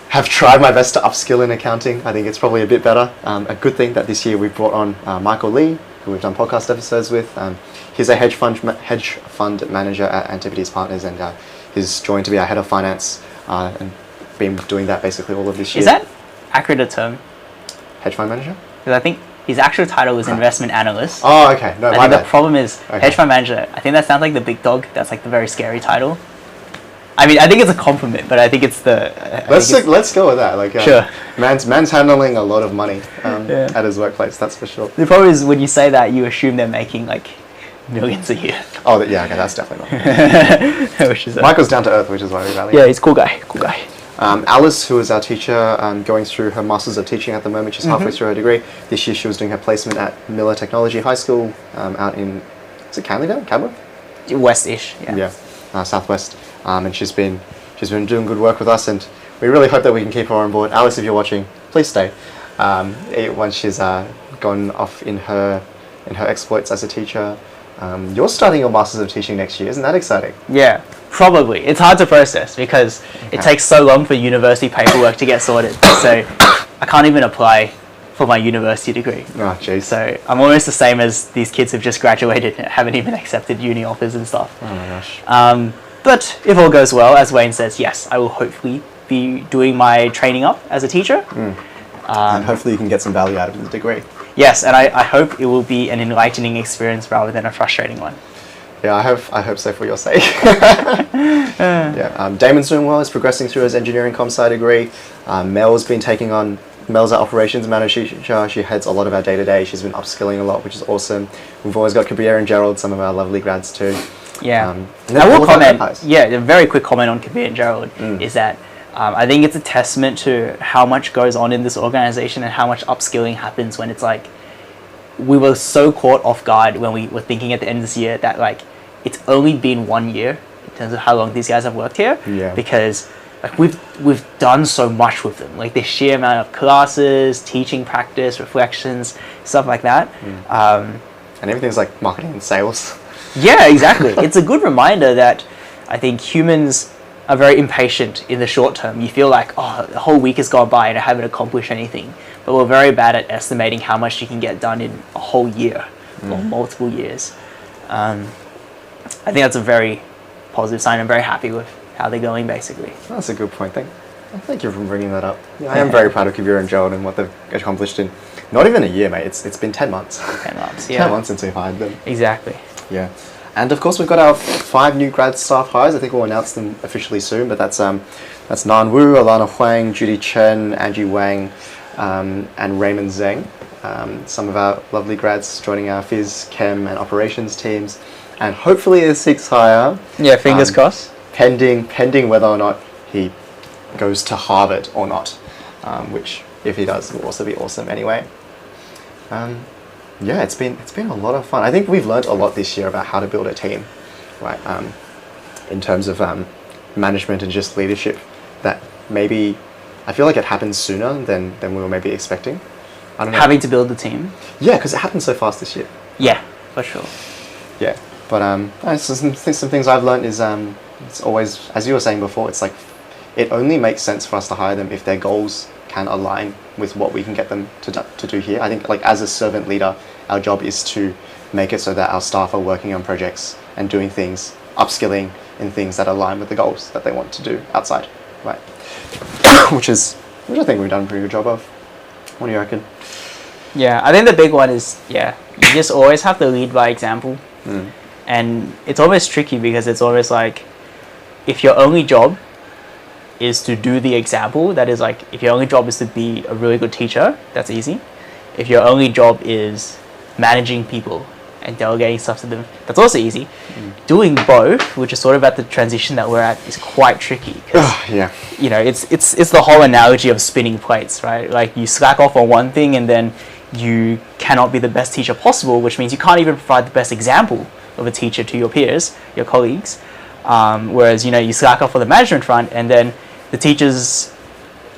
have tried my best to upskill in accounting, I think it's probably a bit better. A good thing that this year we've brought on Michael Lee, who we've done podcast episodes with. He's a hedge fund manager at Antipodes Partners, and he's joined to be our head of finance and been doing that basically all of this year. Is that accurate a term? Hedge fund manager? Because I think his actual title is investment analyst. Oh, okay. No, I think the problem is hedge fund manager. I think that sounds like the big dog. That's like the very scary title. I mean, I think it's a compliment, but I think it's the. Let's go with that. Like, sure. Man's handling a lot of money at his workplace. That's for sure. The problem is when you say that, you assume they're making like millions a year. Oh, yeah. Okay, that's definitely not. Michael's down to earth, which is why we value. Yeah, he's a cool guy. Cool guy. Alice, who is our teacher, going through her Masters of Teaching at the moment. She's halfway through her degree. This year she was doing her placement at Miller Technology High School out in, is it Cadworth? West-ish, Southwest. And she's been doing good work with us, and we really hope that we can keep her on board. Alice, if you're watching, please stay. Once she's gone off in her exploits as a teacher. You're starting your Masters of Teaching next year. Isn't that exciting? Yeah. Probably. It's hard to process because it takes so long for university paperwork to get sorted. So I can't even apply for my university degree. Oh, jeez. So I'm almost the same as these kids who've just graduated and haven't even accepted uni offers and stuff. Oh my gosh. But if all goes well, as Wayne says, yes, I will hopefully be doing my training up as a teacher. And hopefully you can get some value out of the degree. Yes, and I hope it will be an enlightening experience rather than a frustrating one. Yeah, I hope so for your sake. Damon's doing well. He's progressing through his engineering comp sci degree. Mel's our operations manager. She heads a lot of our day-to-day. She's been upskilling a lot, which is awesome. We've always got Kabir and Gerald, some of our lovely grads too. Yeah. I will comment, a very quick comment on Kabir and Gerald is that I think it's a testament to how much goes on in this organization and how much upskilling happens when it's like, we were so caught off guard when we were thinking at the end of this year that like it's only been 1 year in terms of how long these guys have worked here. Because like we've done so much with them, like the sheer amount of classes, teaching practice, reflections, stuff like that. And everything's like marketing and sales. Yeah, exactly. It's a good reminder that I think humans are very impatient in the short term. You feel like, oh, the whole week has gone by and I haven't accomplished anything. But we're very bad at estimating how much you can get done in a whole year. or multiple years. I think that's a very positive sign. I'm very happy with how they're going, basically. That's a good point. Thank you for bringing that up. Yeah, I am very proud of Kabir and Joel and what they've accomplished in not even a year, mate. It's been 10 months. 10 months, yeah. 10 months since we've hired them. Exactly. Yeah. And of course, we've got our 5 new grad staff hires. I think we'll announce them officially soon, but that's Nan Wu, Alana Huang, Judy Chen, Angie Wang, and Raymond Zheng. Some of our lovely grads joining our Phys, Chem, and Operations teams. And hopefully a 6th hire. Yeah, fingers crossed. Pending whether or not he goes to Harvard or not, which if he does will also be awesome anyway. Yeah, it's been a lot of fun. I think we've learned a lot this year about how to build a team, right? In terms of management and just leadership, that maybe I feel like it happened sooner than we were maybe expecting. I don't know. Having to build the team. Yeah, because it happened so fast this year. Yeah, for sure. Yeah, but some things I've learned is it's always, as you were saying before, it's like it only makes sense for us to hire them if their goals can align with what we can get them to do here. I think, like, as a servant leader, our job is to make it so that our staff are working on projects and doing things, upskilling in things that align with the goals that they want to do outside, right? which I think we've done a pretty good job of. What do you reckon? Yeah, I think the big one is, you just always have to lead by example. And it's almost tricky because it's almost like, if your only job is to do the example, that is like, if your only job is to be a really good teacher, that's easy. If your only job is managing people and delegating stuff to them, that's also easy. Doing both, which is sort of at the transition that we're at, is quite tricky. Because, you know, it's the whole analogy of spinning plates, right? Like, you slack off on one thing and then you cannot be the best teacher possible, which means you can't even provide the best example of a teacher to your peers, your colleagues. Whereas, you know, you slack off on the management front and then the teachers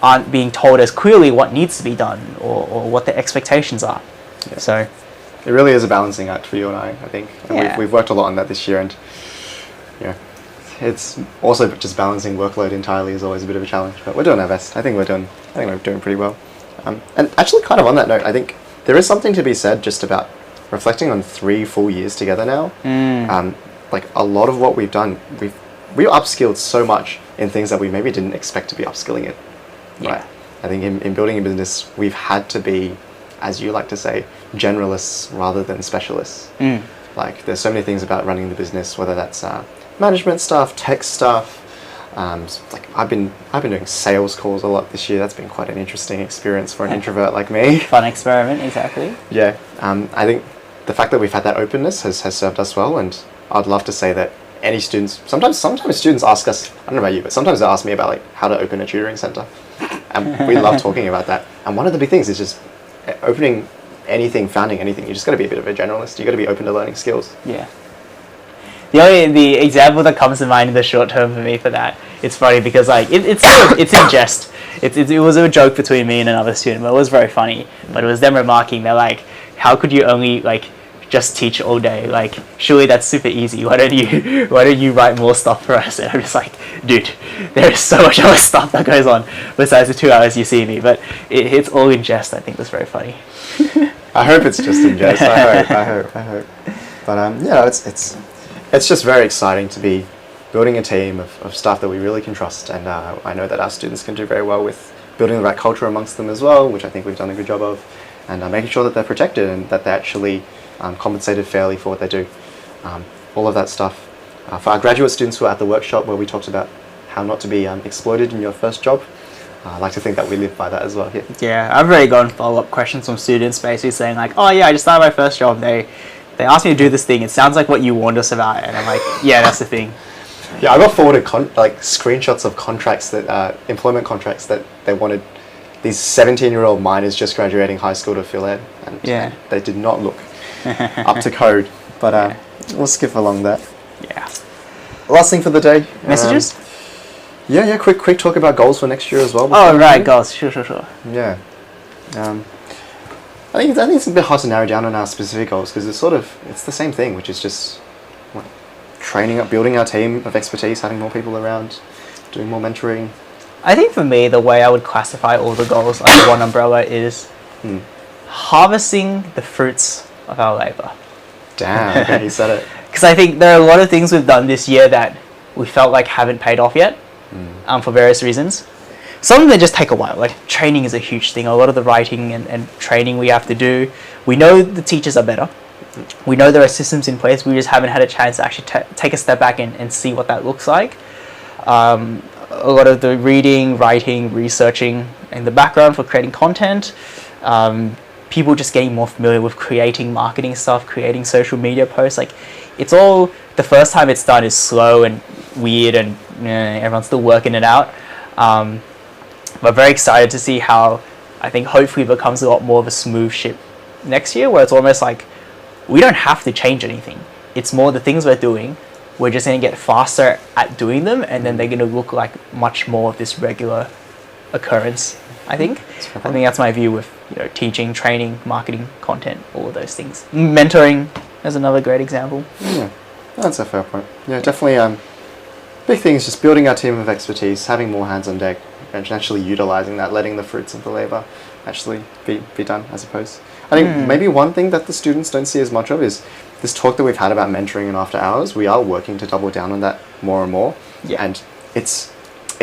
aren't being told as clearly what needs to be done or what the expectations are. Yeah. So it really is a balancing act for you and I think. And we've worked a lot on that this year, and it's also just balancing workload entirely is always a bit of a challenge, but we're doing our best. I think we're doing pretty well. And actually, kind of on that note, I think there is something to be said just about reflecting on 3 full years together now. Like, a lot of what we've done, we upskilled so much in things that we maybe didn't expect to be upskilling in. Right? I think in building a business, we've had to be, as you like to say, generalists rather than specialists. Like, there's so many things about running the business, whether that's management stuff, tech stuff. Like, I've been doing sales calls a lot this year. That's been quite an interesting experience for an introvert like me. Fun experiment, exactly. Yeah, I think the fact that we've had that openness has served us well, and I'd love to say that any students, sometimes students ask us, I don't know about you, but sometimes they ask me about, like, how to open a tutoring center. And we love talking about that. And one of the big things is just opening anything, founding anything. You just got to be a bit of a generalist. You got to be open to learning skills. Yeah. The example that comes to mind in the short term for me for that, it's funny because, like, it's in jest. It was a joke between me and another student, but it was very funny. But it was them remarking, they're like, how could you only, like, just teach all day? Like, surely that's super easy. Why don't you write more stuff for us? And I'm just like, dude, there is so much other stuff that goes on besides the 2 hours you see me. But it's all in jest. I think that's very funny. I hope it's just in jest. I hope. But it's just very exciting to be building a team of staff that we really can trust, and I know that our students can do very well with building the right culture amongst them as well, which I think we've done a good job of, and making sure that they're protected and that they're actually compensated fairly for what they do. All of that stuff. For our graduate students who are at the workshop where we talked about how not to be exploited in your first job, I like to think that we live by that as well here. Yeah, I've already gotten follow-up questions from students basically saying, like, oh yeah, I just started my first job. They asked me to do this thing. It sounds like what you warned us about. And I'm like, yeah, that's the thing. Yeah, I got forwarded screenshots of contracts that employment contracts that they wanted these 17-year-old minors just graduating high school to fill in, and they did not look up to code. But we'll skip along that. Yeah. Last thing for the day. Messages? Quick talk about goals for next year as well. Oh right, goals. Sure. Yeah. I think it's a bit hard to narrow down on our specific goals because it's the same thing, which is just training up, building our team of expertise, having more people around, doing more mentoring. I think for me, the way I would classify all the goals under one umbrella is harvesting the fruits of our labor. Damn, okay, he said it. Because I think there are a lot of things we've done this year that we felt like haven't paid off yet, for various reasons. Some of them just take a while. Like training is a huge thing. A lot of the writing and training we have to do. We know the teachers are better. We know there are systems in place. We just haven't had a chance to actually take a step back and see what that looks like. A lot of the reading, writing, researching in the background for creating content. People just getting more familiar with creating marketing stuff, creating social media posts. Like, it's all, the first time it's done is slow and weird, and everyone's still working it out. But very excited to see how, I think, hopefully becomes a lot more of a smooth ship next year, where it's almost like we don't have to change anything. It's more the things we're doing, we're just going to get faster at doing them, and then they're going to look like much more of this regular occurrence, I think. I think that's my view with teaching, training, marketing, content, all of those things. Mentoring is another great example. Yeah, that's a fair point. Yeah, definitely. Big thing is just building our team of expertise, having more hands on deck, and actually utilizing that, letting the fruits of the labor actually be done, I suppose. I think maybe one thing that the students don't see as much of is this talk that we've had about mentoring and after hours. We are working to double down on that more and more. Yeah. And it's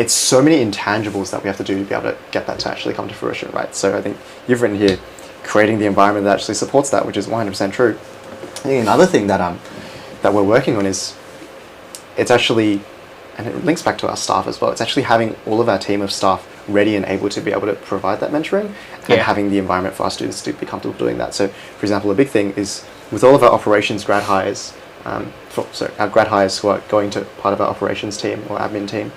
so many intangibles that we have to do to be able to get that to actually come to fruition, right? So I think you've written here, creating the environment that actually supports that, which is 100% true. I think another thing that we're working on is, it's actually, and it links back to our staff as well, it's actually having all of our team of staff ready and able to be able to provide that mentoring, and having the environment for our students to be comfortable doing that. So, for example, a big thing is with all of our operations grad hires, our grad hires who are going to part of our operations team or admin team,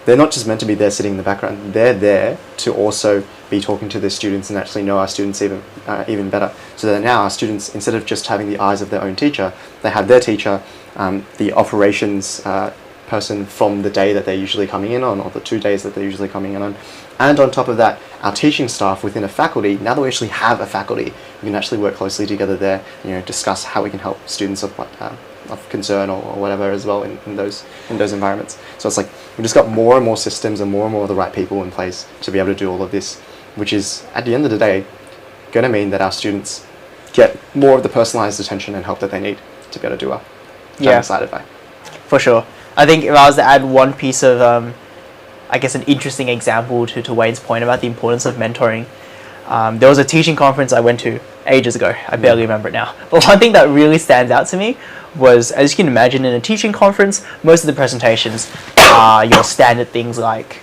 they're not just meant to be there sitting in the background, they're there to also be talking to the students and actually know our students even better. So that now our students, instead of just having the eyes of their own teacher, they have their teacher, the operations person from the day that they're usually coming in on, or the 2 days that they're usually coming in on. And on top of that, our teaching staff within a faculty, now that we actually have a faculty, we can actually work closely together there, discuss how we can help students of concern or whatever as well in those environments. So it's like we've just got more and more systems and more of the right people in place to be able to do all of this, which is at the end of the day going to mean that our students get more of the personalized attention and help that they need to be able to do well. Which I'm excited by. For sure. I think if I was to add one piece of, I guess, an interesting example to Wayne's point about the importance of mentoring, there was a teaching conference I went to ages ago. I barely remember it now. But one thing that really stands out to me was, as you can imagine, in a teaching conference, most of the presentations are your standard things like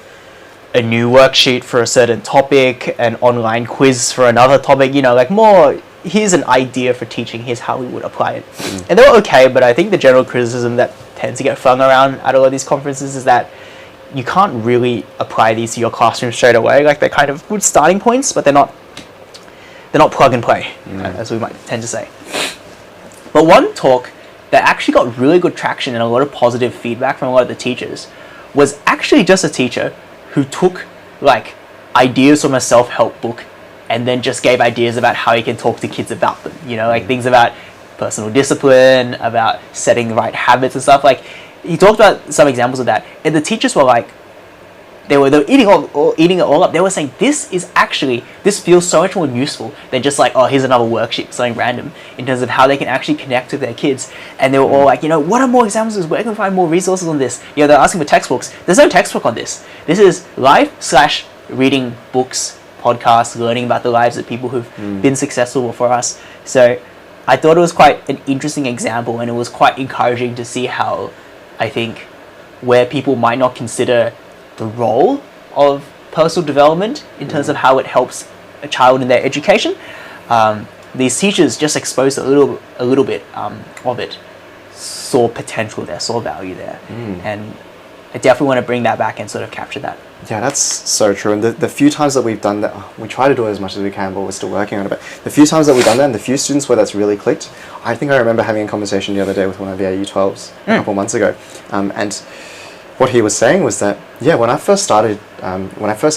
a new worksheet for a certain topic, an online quiz for another topic, like more, here's an idea for teaching, here's how we would apply it. And they were okay, but I think the general criticism that tends to get flung around at a lot of these conferences is that you can't really apply these to your classroom straight away. Like, they're kind of good starting points, but they're not plug and play, as we might tend to say. But one talk that actually got really good traction and a lot of positive feedback from a lot of the teachers was actually just a teacher who took like ideas from a self-help book and then just gave ideas about how you can talk to kids about them, like things about personal discipline, about setting the right habits and stuff. Like, he talked about some examples of that, and the teachers were like, they were eating it all up. They were saying, this feels so much more useful than just like, oh, here's another worksheet, something random, in terms of how they can actually connect with their kids. And they were all like, what are more examples? Where can we find more resources on this? They're asking for textbooks. There's no textbook on this. This is live/reading books, podcasts, learning about the lives of people who've been successful before us. So I thought it was quite an interesting example, and it was quite encouraging to see how, I think, where people might not consider the role of personal development in terms of how it helps a child in their education, these teachers just exposed a little bit of it, saw potential there, saw value there, and I definitely want to bring that back and sort of capture that. Yeah, that's so true. And the few times that we've done that, we try to do it as much as we can, but we're still working on it. But the few times that we've done that, and the few students where that's really clicked, I think I remember having a conversation the other day with one of the U12s a couple months ago, and what he was saying was that, when I first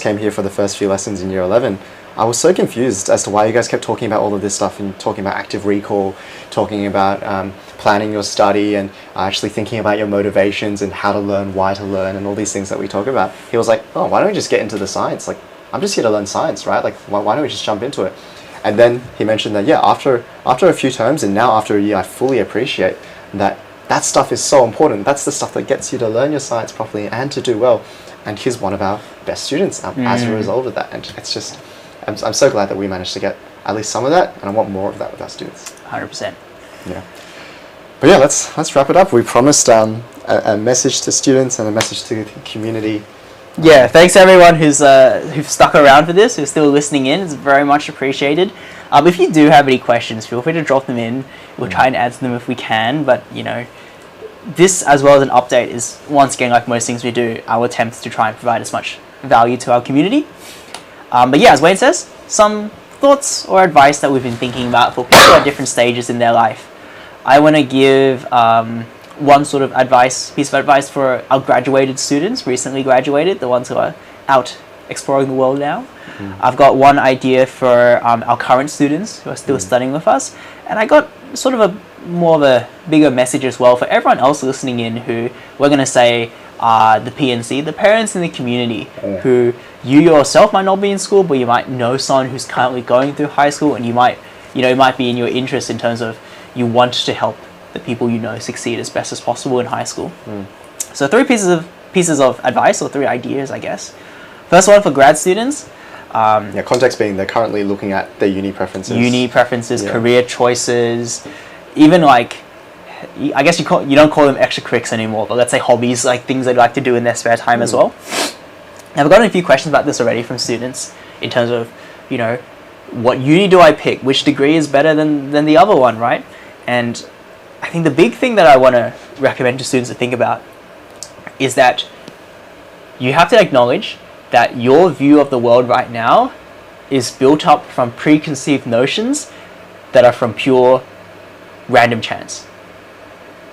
came here for the first few lessons in year 11, I was so confused as to why you guys kept talking about all of this stuff and talking about active recall, talking about planning your study, and actually thinking about your motivations and how to learn, why to learn, and all these things that we talk about. He was like, oh, why don't we just get into the science? Like, I'm just here to learn science, right? Like, why don't we just jump into it? And then he mentioned that, yeah, after a few terms and now after a year, I fully appreciate that stuff is so important. That's the stuff that gets you to learn your science properly and to do well. And he's one of our best students as a result of that. And it's just, I'm so glad that we managed to get at least some of that, and I want more of that with our students. 100%. Yeah. But yeah, let's wrap it up. We promised a message to students and a message to the community. Yeah, thanks everyone who's stuck around for this, who's still listening in. It's very much appreciated. If you do have any questions, feel free to drop them in. We'll try and answer them if we can. But this, as well as an update, is once again, like most things we do, our attempt to try and provide as much value to our community. But yeah, as Wayne says, some thoughts or advice that we've been thinking about for people at different stages in their life. I want to give one sort of piece of advice for our graduated students, recently graduated, the ones who are out exploring the world now. I've got one idea for our current students who are still studying with us, and I got sort of more of a bigger message as well for everyone else listening in who we're going to say the PNC, the parents in the community, who you yourself might not be in school, but you might know someone who's currently going through high school, and you might, it might be in your interest in terms of you want to help the people you know succeed as best as possible in high school. So 3 pieces of advice, or 3 ideas, I guess. First one for grad students. Context being they're currently looking at their uni preferences. Career choices, even like, I guess you don't call them extracurriculars anymore, but let's say hobbies, like things they'd like to do in their spare time as well. I've gotten a few questions about this already from students in terms of, what uni do I pick? Which degree is better than the other one, right? And I think the big thing that I want to recommend to students to think about is that you have to acknowledge that your view of the world right now is built up from preconceived notions that are from pure random chance.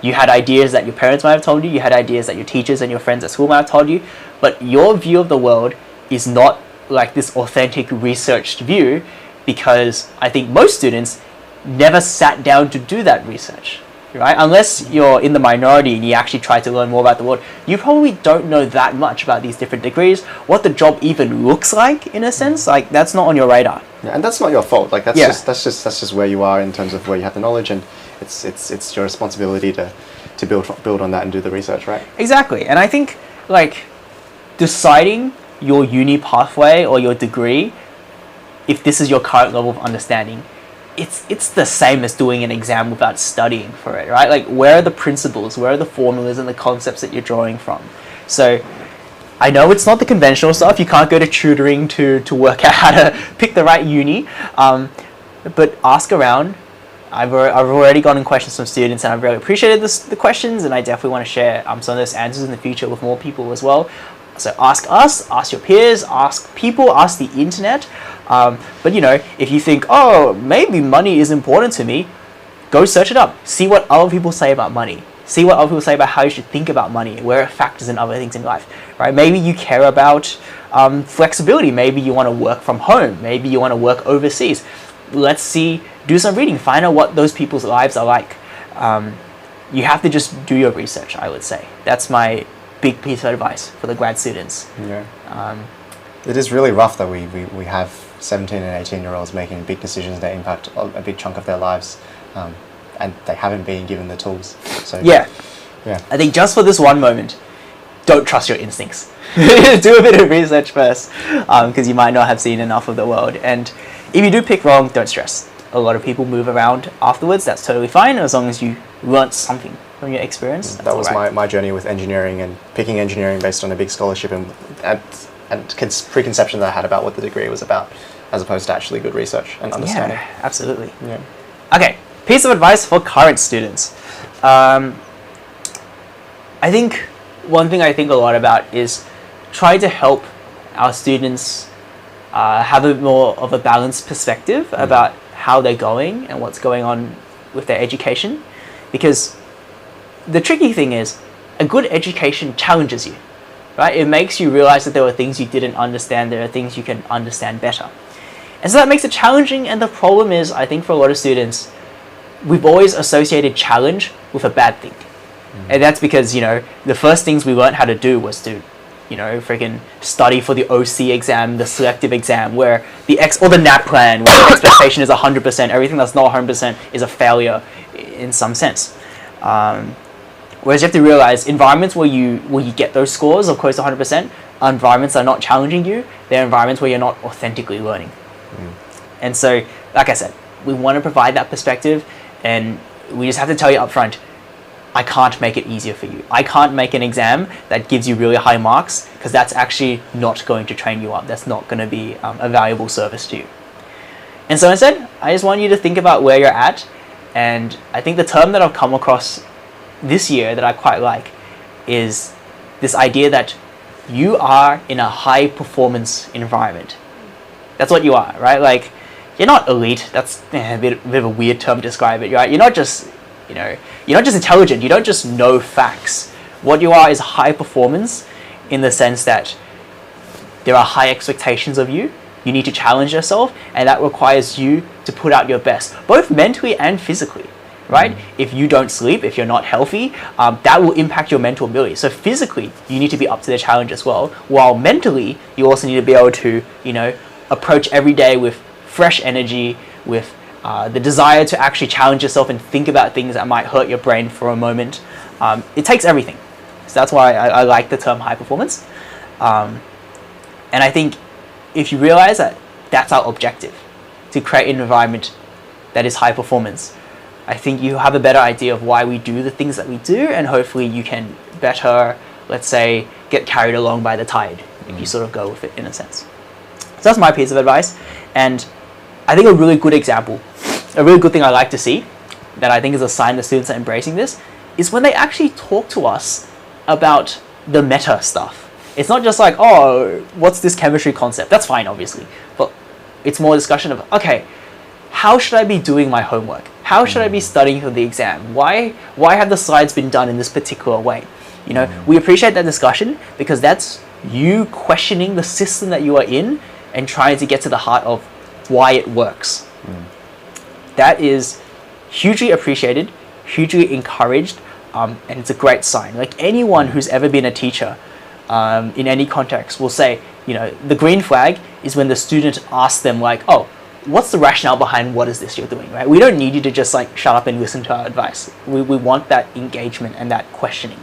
You had ideas that your parents might have told you, you had ideas that your teachers and your friends at school might have told you, but your view of the world is not like this authentic researched view, because I think most students never sat down to do that research, right? Unless you're in the minority and you actually try to learn more about the world, you probably don't know that much about these different degrees, what the job even looks like in a sense. Like, that's not on your radar. Yeah, and that's not your fault. Like, that's just where you are in terms of where you have the knowledge, and it's your responsibility to build on that and do the research, right? Exactly. And I think like deciding your uni pathway or your degree, if this is your current level of understanding, it's the same as doing an exam without studying for it, right? Like, where are the principles, where are the formulas and the concepts that you're drawing from? So I know it's not the conventional stuff. You can't go to tutoring to work out how to pick the right uni, but ask around. I've already gotten questions from students, and I've really appreciated the questions, and I definitely want to share some of those answers in the future with more people as well. So ask us, ask your peers, ask people, ask the internet. But if you think, oh, maybe money is important to me, go search it up. See what other people say about money. See what other people say about how you should think about money, where it factors in other things in life, right? Maybe you care about flexibility. Maybe you want to work from home. Maybe you want to work overseas. Let's do some reading, find out what those people's lives are like. You have to just do your research, I would say. That's my big piece of advice for the grad students. Yeah. It is really rough that we have 17 and 18-year-olds making big decisions that impact a big chunk of their lives, and they haven't been given the tools. So yeah. I think just for this one moment, don't trust your instincts. Do a bit of research first, because you might not have seen enough of the world. And if you do pick wrong, don't stress. A lot of people move around afterwards. That's totally fine, as long as you learnt something from your experience. That was my journey with engineering, and picking engineering based on a big scholarship and preconception that I had about what the degree was about, as opposed to actually good research and understanding. Yeah, absolutely. Yeah. Okay, piece of advice for current students. I think one thing I think a lot about is try to help our students have a more of a balanced perspective about how they're going and what's going on with their education, because the tricky thing is a good education challenges you, right? It makes you realize that there are things you didn't understand, there are things you can understand better. And so that makes it challenging, and the problem is, I think for a lot of students, we've always associated challenge with a bad thing. And that's because, the first things we learned how to do was to freaking study for the OC exam, the selective exam, where or the NAP plan, where the expectation is 100%, everything that's not 100% is a failure in some sense. Whereas you have to realize environments where you get those scores of close to 100% are environments that are not challenging you. They're environments where you're not authentically learning. And so, like I said, we want to provide that perspective, and we just have to tell you up front, I can't make it easier for you. I can't make an exam that gives you really high marks, because that's actually not going to train you up. That's not going to be a valuable service to you. And so instead, I just want you to think about where you're at. And I think the term that I've come across this year that I quite like is this idea that you are in a high performance environment. That's what you are, right? Like, you're not elite. That's a bit of a weird term to describe it, right? You're not just intelligent. You don't just know facts. What you are is high performance in the sense that there are high expectations of you. You need to challenge yourself, and that requires you to put out your best, both mentally and physically, right? If you don't sleep, if you're not healthy, that will impact your mental ability. So physically, you need to be up to the challenge as well, while mentally, you also need to be able to, approach every day with fresh energy, with the desire to actually challenge yourself and think about things that might hurt your brain for a moment. It takes everything. So that's why I like the term high performance. And I think if you realize that that's our objective, to create an environment that is high performance, I think you have a better idea of why we do the things that we do, and hopefully you can better, let's say, get carried along by the tide if you sort of go with it in a sense. So that's my piece of advice. And I think a really good example, a really good thing I like to see, that I think is a sign that students are embracing this, is when they actually talk to us about the meta stuff. It's not just like, oh, what's this chemistry concept? That's fine, obviously. But it's more a discussion of, okay, how should I be doing my homework? How should I be studying for the exam? Why have the slides been done in this particular way? We appreciate that discussion, because that's you questioning the system that you are in and trying to get to the heart of why it works. That is hugely appreciated, hugely encouraged, and it's a great sign. Like anyone who's ever been a teacher in any context will say, the green flag is when the student asks them like, oh, what's the rationale behind what is this you're doing, right? We don't need you to just like shut up and listen to our advice. We want that engagement and that questioning.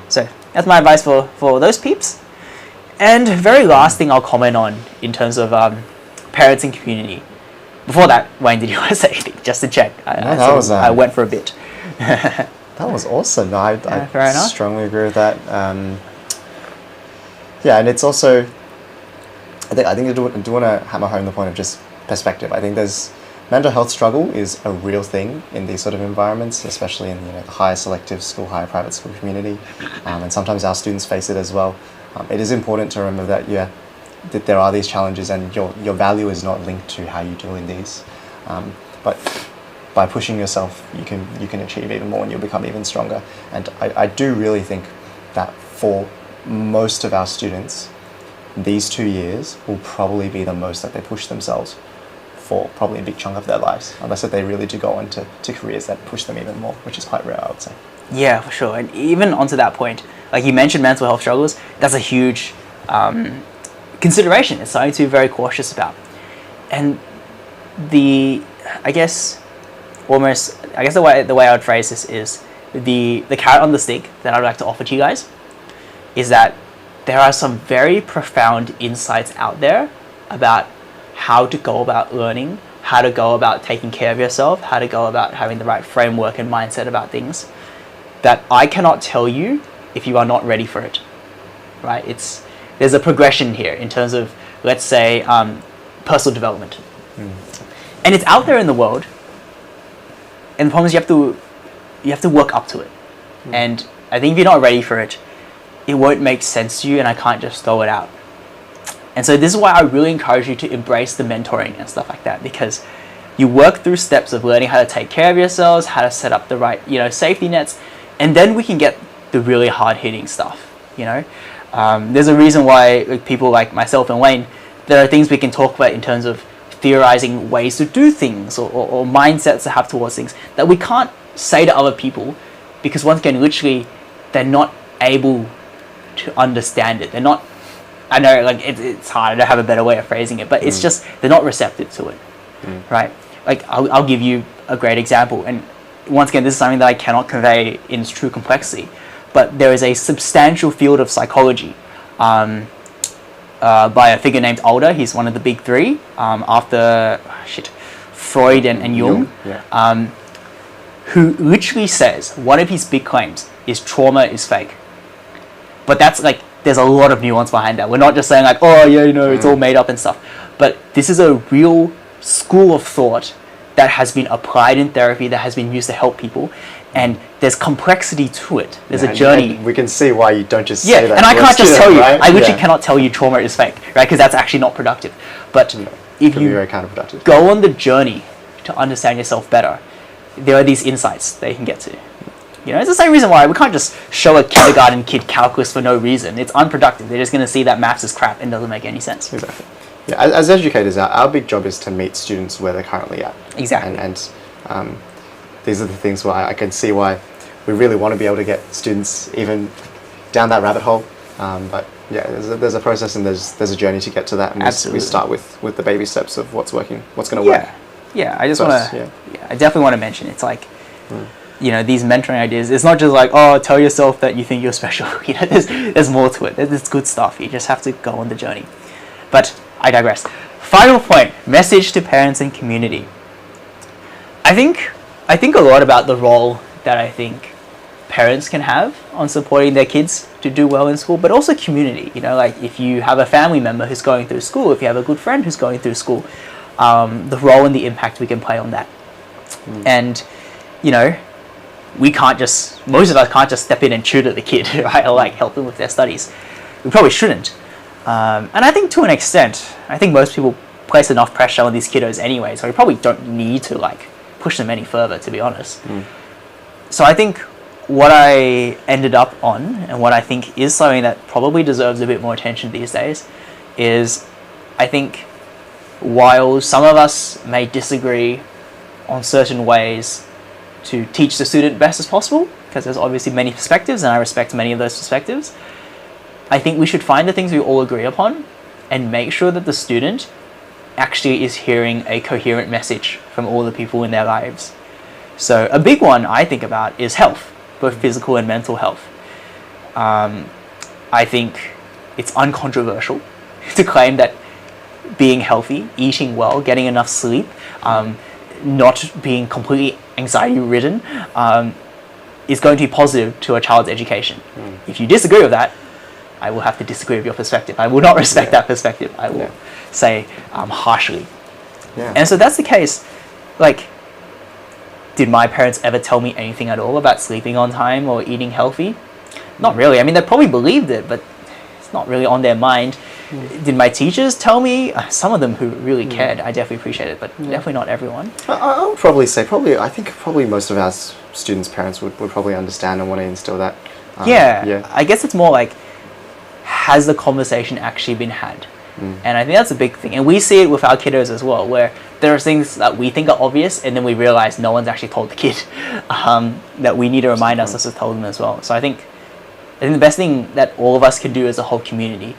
So that's my advice for those peeps. And very last thing I'll comment on in terms of parents and community. Before that, Wayne, did you want to say anything? Just to check. I went for a bit. That was awesome. No, I strongly agree with that. And it's also, I think I do want to hammer home the point of just perspective. I think there's mental health struggle is a real thing in these sort of environments, especially in the higher selective school, higher private school community, and sometimes our students face it as well. It is important to remember that there are these challenges, and your value is not linked to how you do in these. But by pushing yourself, you can achieve even more, and you'll become even stronger. And I do really think that for most of our students, these 2 years will probably be the most that they push themselves for probably a big chunk of their lives, unless that they really do go into careers that push them even more, which is quite rare, I would say. Yeah, for sure. And even onto that point, like you mentioned mental health struggles, that's a huge consideration. It's something to be very cautious about. And the way I would phrase this is the carrot on the stick that I'd like to offer to you guys is that there are some very profound insights out there about how to go about learning, how to go about taking care of yourself, how to go about having the right framework and mindset about things that I cannot tell you if you are not ready for it, right? There's a progression here in terms of, let's say, personal development. And it's out there in the world, and the problem is you have to work up to it. And I think if you're not ready for it, it won't make sense to you, and I can't just throw it out. And so this is why I really encourage you to embrace the mentoring and stuff like that, because you work through steps of learning how to take care of yourselves, how to set up the right, safety nets, and then we can get the really hard-hitting stuff, There's a reason why people like myself and Wayne, there are things we can talk about in terms of theorizing ways to do things or mindsets to have towards things that we can't say to other people, because once again, literally, they're not able to understand it. They're not, I know, like, it's hard, I don't have a better way of phrasing it, but it's just, they're not receptive to it, right? Like, I'll give you a great example, and once again, this is something that I cannot convey in its true complexity, but there is a substantial field of psychology by a figure named Alder. He's one of the big three, after Freud and Jung, who literally says one of his big claims is trauma is fake. But that's like, there's a lot of nuance behind that. We're not just saying like, oh yeah, you know, it's all made up and stuff. But this is a real school of thought that has been applied in therapy, that has been used to help people, and there's complexity to it. There's a journey. And we can see why you don't just say that. And I can't just tell you. Right? I literally cannot tell you trauma is fake, right? Because that's actually not productive. But if you very counterproductive. Go on the journey to understand yourself better, there are these insights that you can get to. You know, it's the same reason why we can't just show a kindergarten kid calculus for no reason. It's unproductive. They're just going to see that maths is crap and doesn't make any sense. Exactly. Yeah, as educators, our big job is to meet students where they're currently at. Exactly. And these are the things where I can see why we really want to be able to get students even down that rabbit hole. But yeah, there's a process and there's a journey to get to that. And we start with the baby steps of what's working, what's going to work. Yeah, I just want to. I definitely want to mention it's like, you know, these mentoring ideas. It's not just like, oh, tell yourself that you think you're special. You know, there's more to it. There's good stuff. You just have to go on the journey. But I digress. Final point: message to parents and community. I think a lot about the role that I think parents can have on supporting their kids to do well in school, but also community. You know, like if you have a family member who's going through school, if you have a good friend who's going through school, the role and the impact we can play on that. And, you know, most of us can't just step in and tutor the kid, right? Or like help them with their studies. We probably shouldn't. And I think to an extent, I think most people place enough pressure on these kiddos anyway, so we probably don't need to like push them any further, to be honest. So I think what I ended up on, and what I think is something that probably deserves a bit more attention these days, is I think while some of us may disagree on certain ways to teach the student best as possible, because there's obviously many perspectives and I respect many of those perspectives, I think we should find the things we all agree upon and make sure that the student actually is hearing a coherent message from all the people in their lives. So a big one I think about is health, both physical and mental health. I think it's uncontroversial to claim that being healthy, eating well, getting enough sleep, not being completely anxiety-ridden, is going to be positive to a child's education. If you disagree with that, I will have to disagree with your perspective. I will not respect that perspective. I will say harshly. And so that's the case. Like, did my parents ever tell me anything at all about sleeping on time or eating healthy? Not really. I mean, they probably believed it, but it's not really on their mind. Did my teachers tell me? Some of them who really cared, I definitely appreciate it, but definitely not everyone. I would probably say, I think most of our students' parents would probably understand and want to instill that. I guess it's more like, has the conversation actually been had? And I think that's a big thing. And we see it with our kiddos as well, where there are things that we think are obvious, and then we realize no one's actually told the kid that we need to remind ourselves to tell them as well. So I think the best thing that all of us can do as a whole community,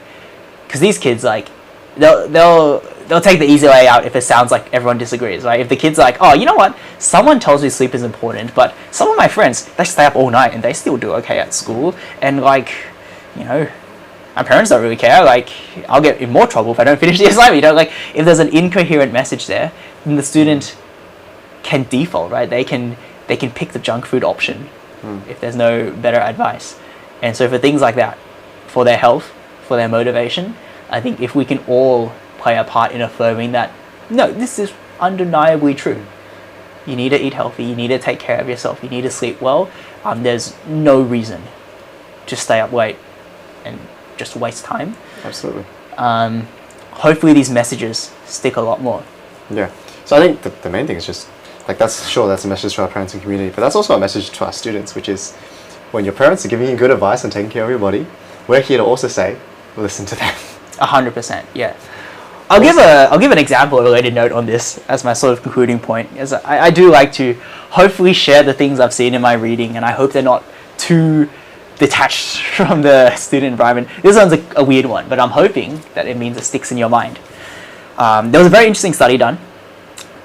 because these kids, like, they'll take the easy way out if it sounds like everyone disagrees, right? If the kid's like, oh, you know what, someone tells me sleep is important, but some of my friends, they stay up all night and they still do okay at school, and like, you know, my parents don't really care, like, I'll get in more trouble if I don't finish the assignment, you know, like, if there's an incoherent message there, then the student can default, right? They can pick the junk food option if there's no better advice. And so for things like that, for their health, for their motivation, I think if we can all play a part in affirming that, no, this is undeniably true. You need to eat healthy, you need to take care of yourself, you need to sleep well. There's no reason to stay up late and just waste time. Absolutely. Hopefully these messages stick a lot more. Yeah. So I think the main thing is just, like, that's a message to our parents and community, but that's also a message to our students, which is when your parents are giving you good advice and taking care of your body, we're here to also say, listen to them. 100%, yeah. I'll give an example, a related note on this as my sort of concluding point. As I do like to hopefully share the things I've seen in my reading, and I hope they're not too detached from the student environment. This one's a weird one, but I'm hoping that it means it sticks in your mind. There was a very interesting study done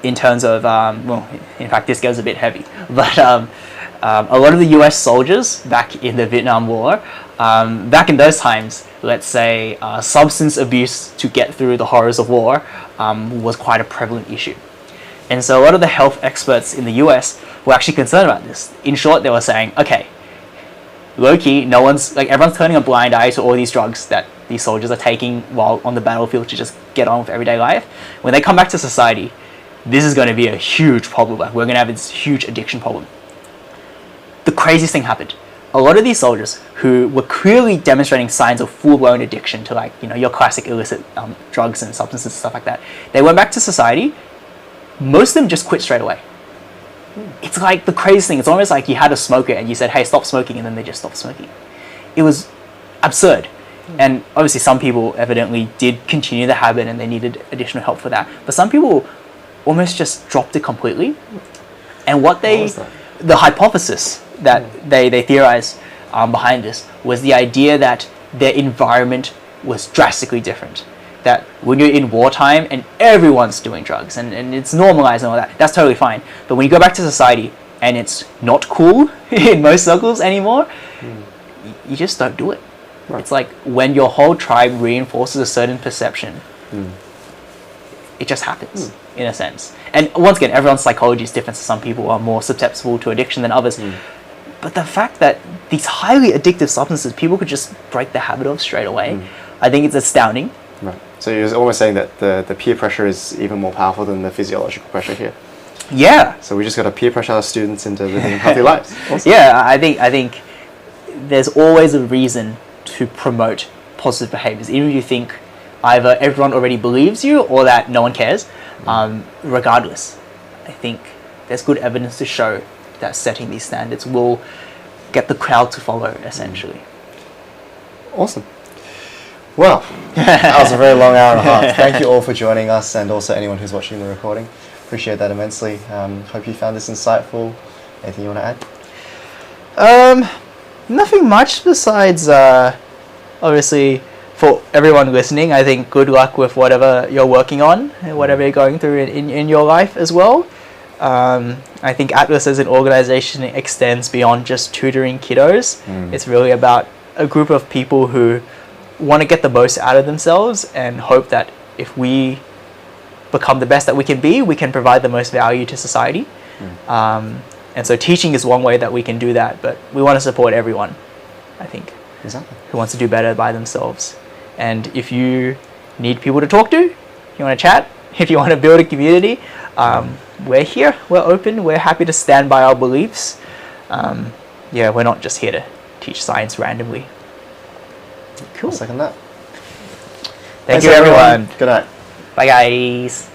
in terms of, well, in fact, this goes a bit heavy, but a lot of the US soldiers back in the Vietnam War, back in those times, let's say substance abuse to get through the horrors of war was quite a prevalent issue. And so a lot of the health experts in the US were actually concerned about this. In short, they were saying, okay, low-key, everyone's turning a blind eye to all these drugs that these soldiers are taking while on the battlefield to just get on with everyday life. When they come back to society, this is going to be a huge problem. Like, we're going to have this huge addiction problem. The craziest thing happened. A lot of these soldiers who were clearly demonstrating signs of full-blown addiction to, like, you know, your classic illicit drugs and substances and stuff like that, they went back to society. Most of them just quit straight away. It's like the craziest thing. It's almost like you had a smoker and you said, hey, stop smoking, and then they just stopped smoking. It was absurd. And obviously some people evidently did continue the habit and they needed additional help for that. But some people almost just dropped it completely. And the hypothesis that they theorized behind this was the idea that their environment was drastically different. That when you're in wartime and everyone's doing drugs and it's normalized and all that, that's totally fine. But when you go back to society and it's not cool in most circles anymore, you just don't do it. Right. It's like when your whole tribe reinforces a certain perception, it just happens in a sense. And once again, everyone's psychology is different. So some people are more susceptible to addiction than others. But the fact that these highly addictive substances, people could just break the habit of straight away, I think it's astounding. Right. So you're almost saying that the peer pressure is even more powerful than the physiological pressure here. Yeah. So we just got to peer pressure our students into living healthy lives. Awesome. Yeah, I think there's always a reason to promote positive behaviors, even if you think either everyone already believes you or that no one cares. Regardless, I think there's good evidence to show that setting these standards will get the crowd to follow, essentially. Awesome. Well, that was a very long hour and a half. Thank you all for joining us, and also anyone who's watching the recording. Appreciate that immensely. Hope you found this insightful. Anything you want to add? Nothing much besides, obviously, for everyone listening, I think good luck with whatever you're working on and whatever you're going through in your life as well. I think Atlas as an organization extends beyond just tutoring kiddos. It's really about a group of people who want to get the most out of themselves and hope that if we become the best that we can be, we can provide the most value to society. And so teaching is one way that we can do that, but we want to support everyone, I think, who wants to do better by themselves. And if you need people to talk to, if you want to chat, if you want to build a community, we're here, we're open, we're happy to stand by our beliefs. We're not just here to teach science randomly. Cool. I'll second that. Thanks, you, everyone. Good night. Bye, guys.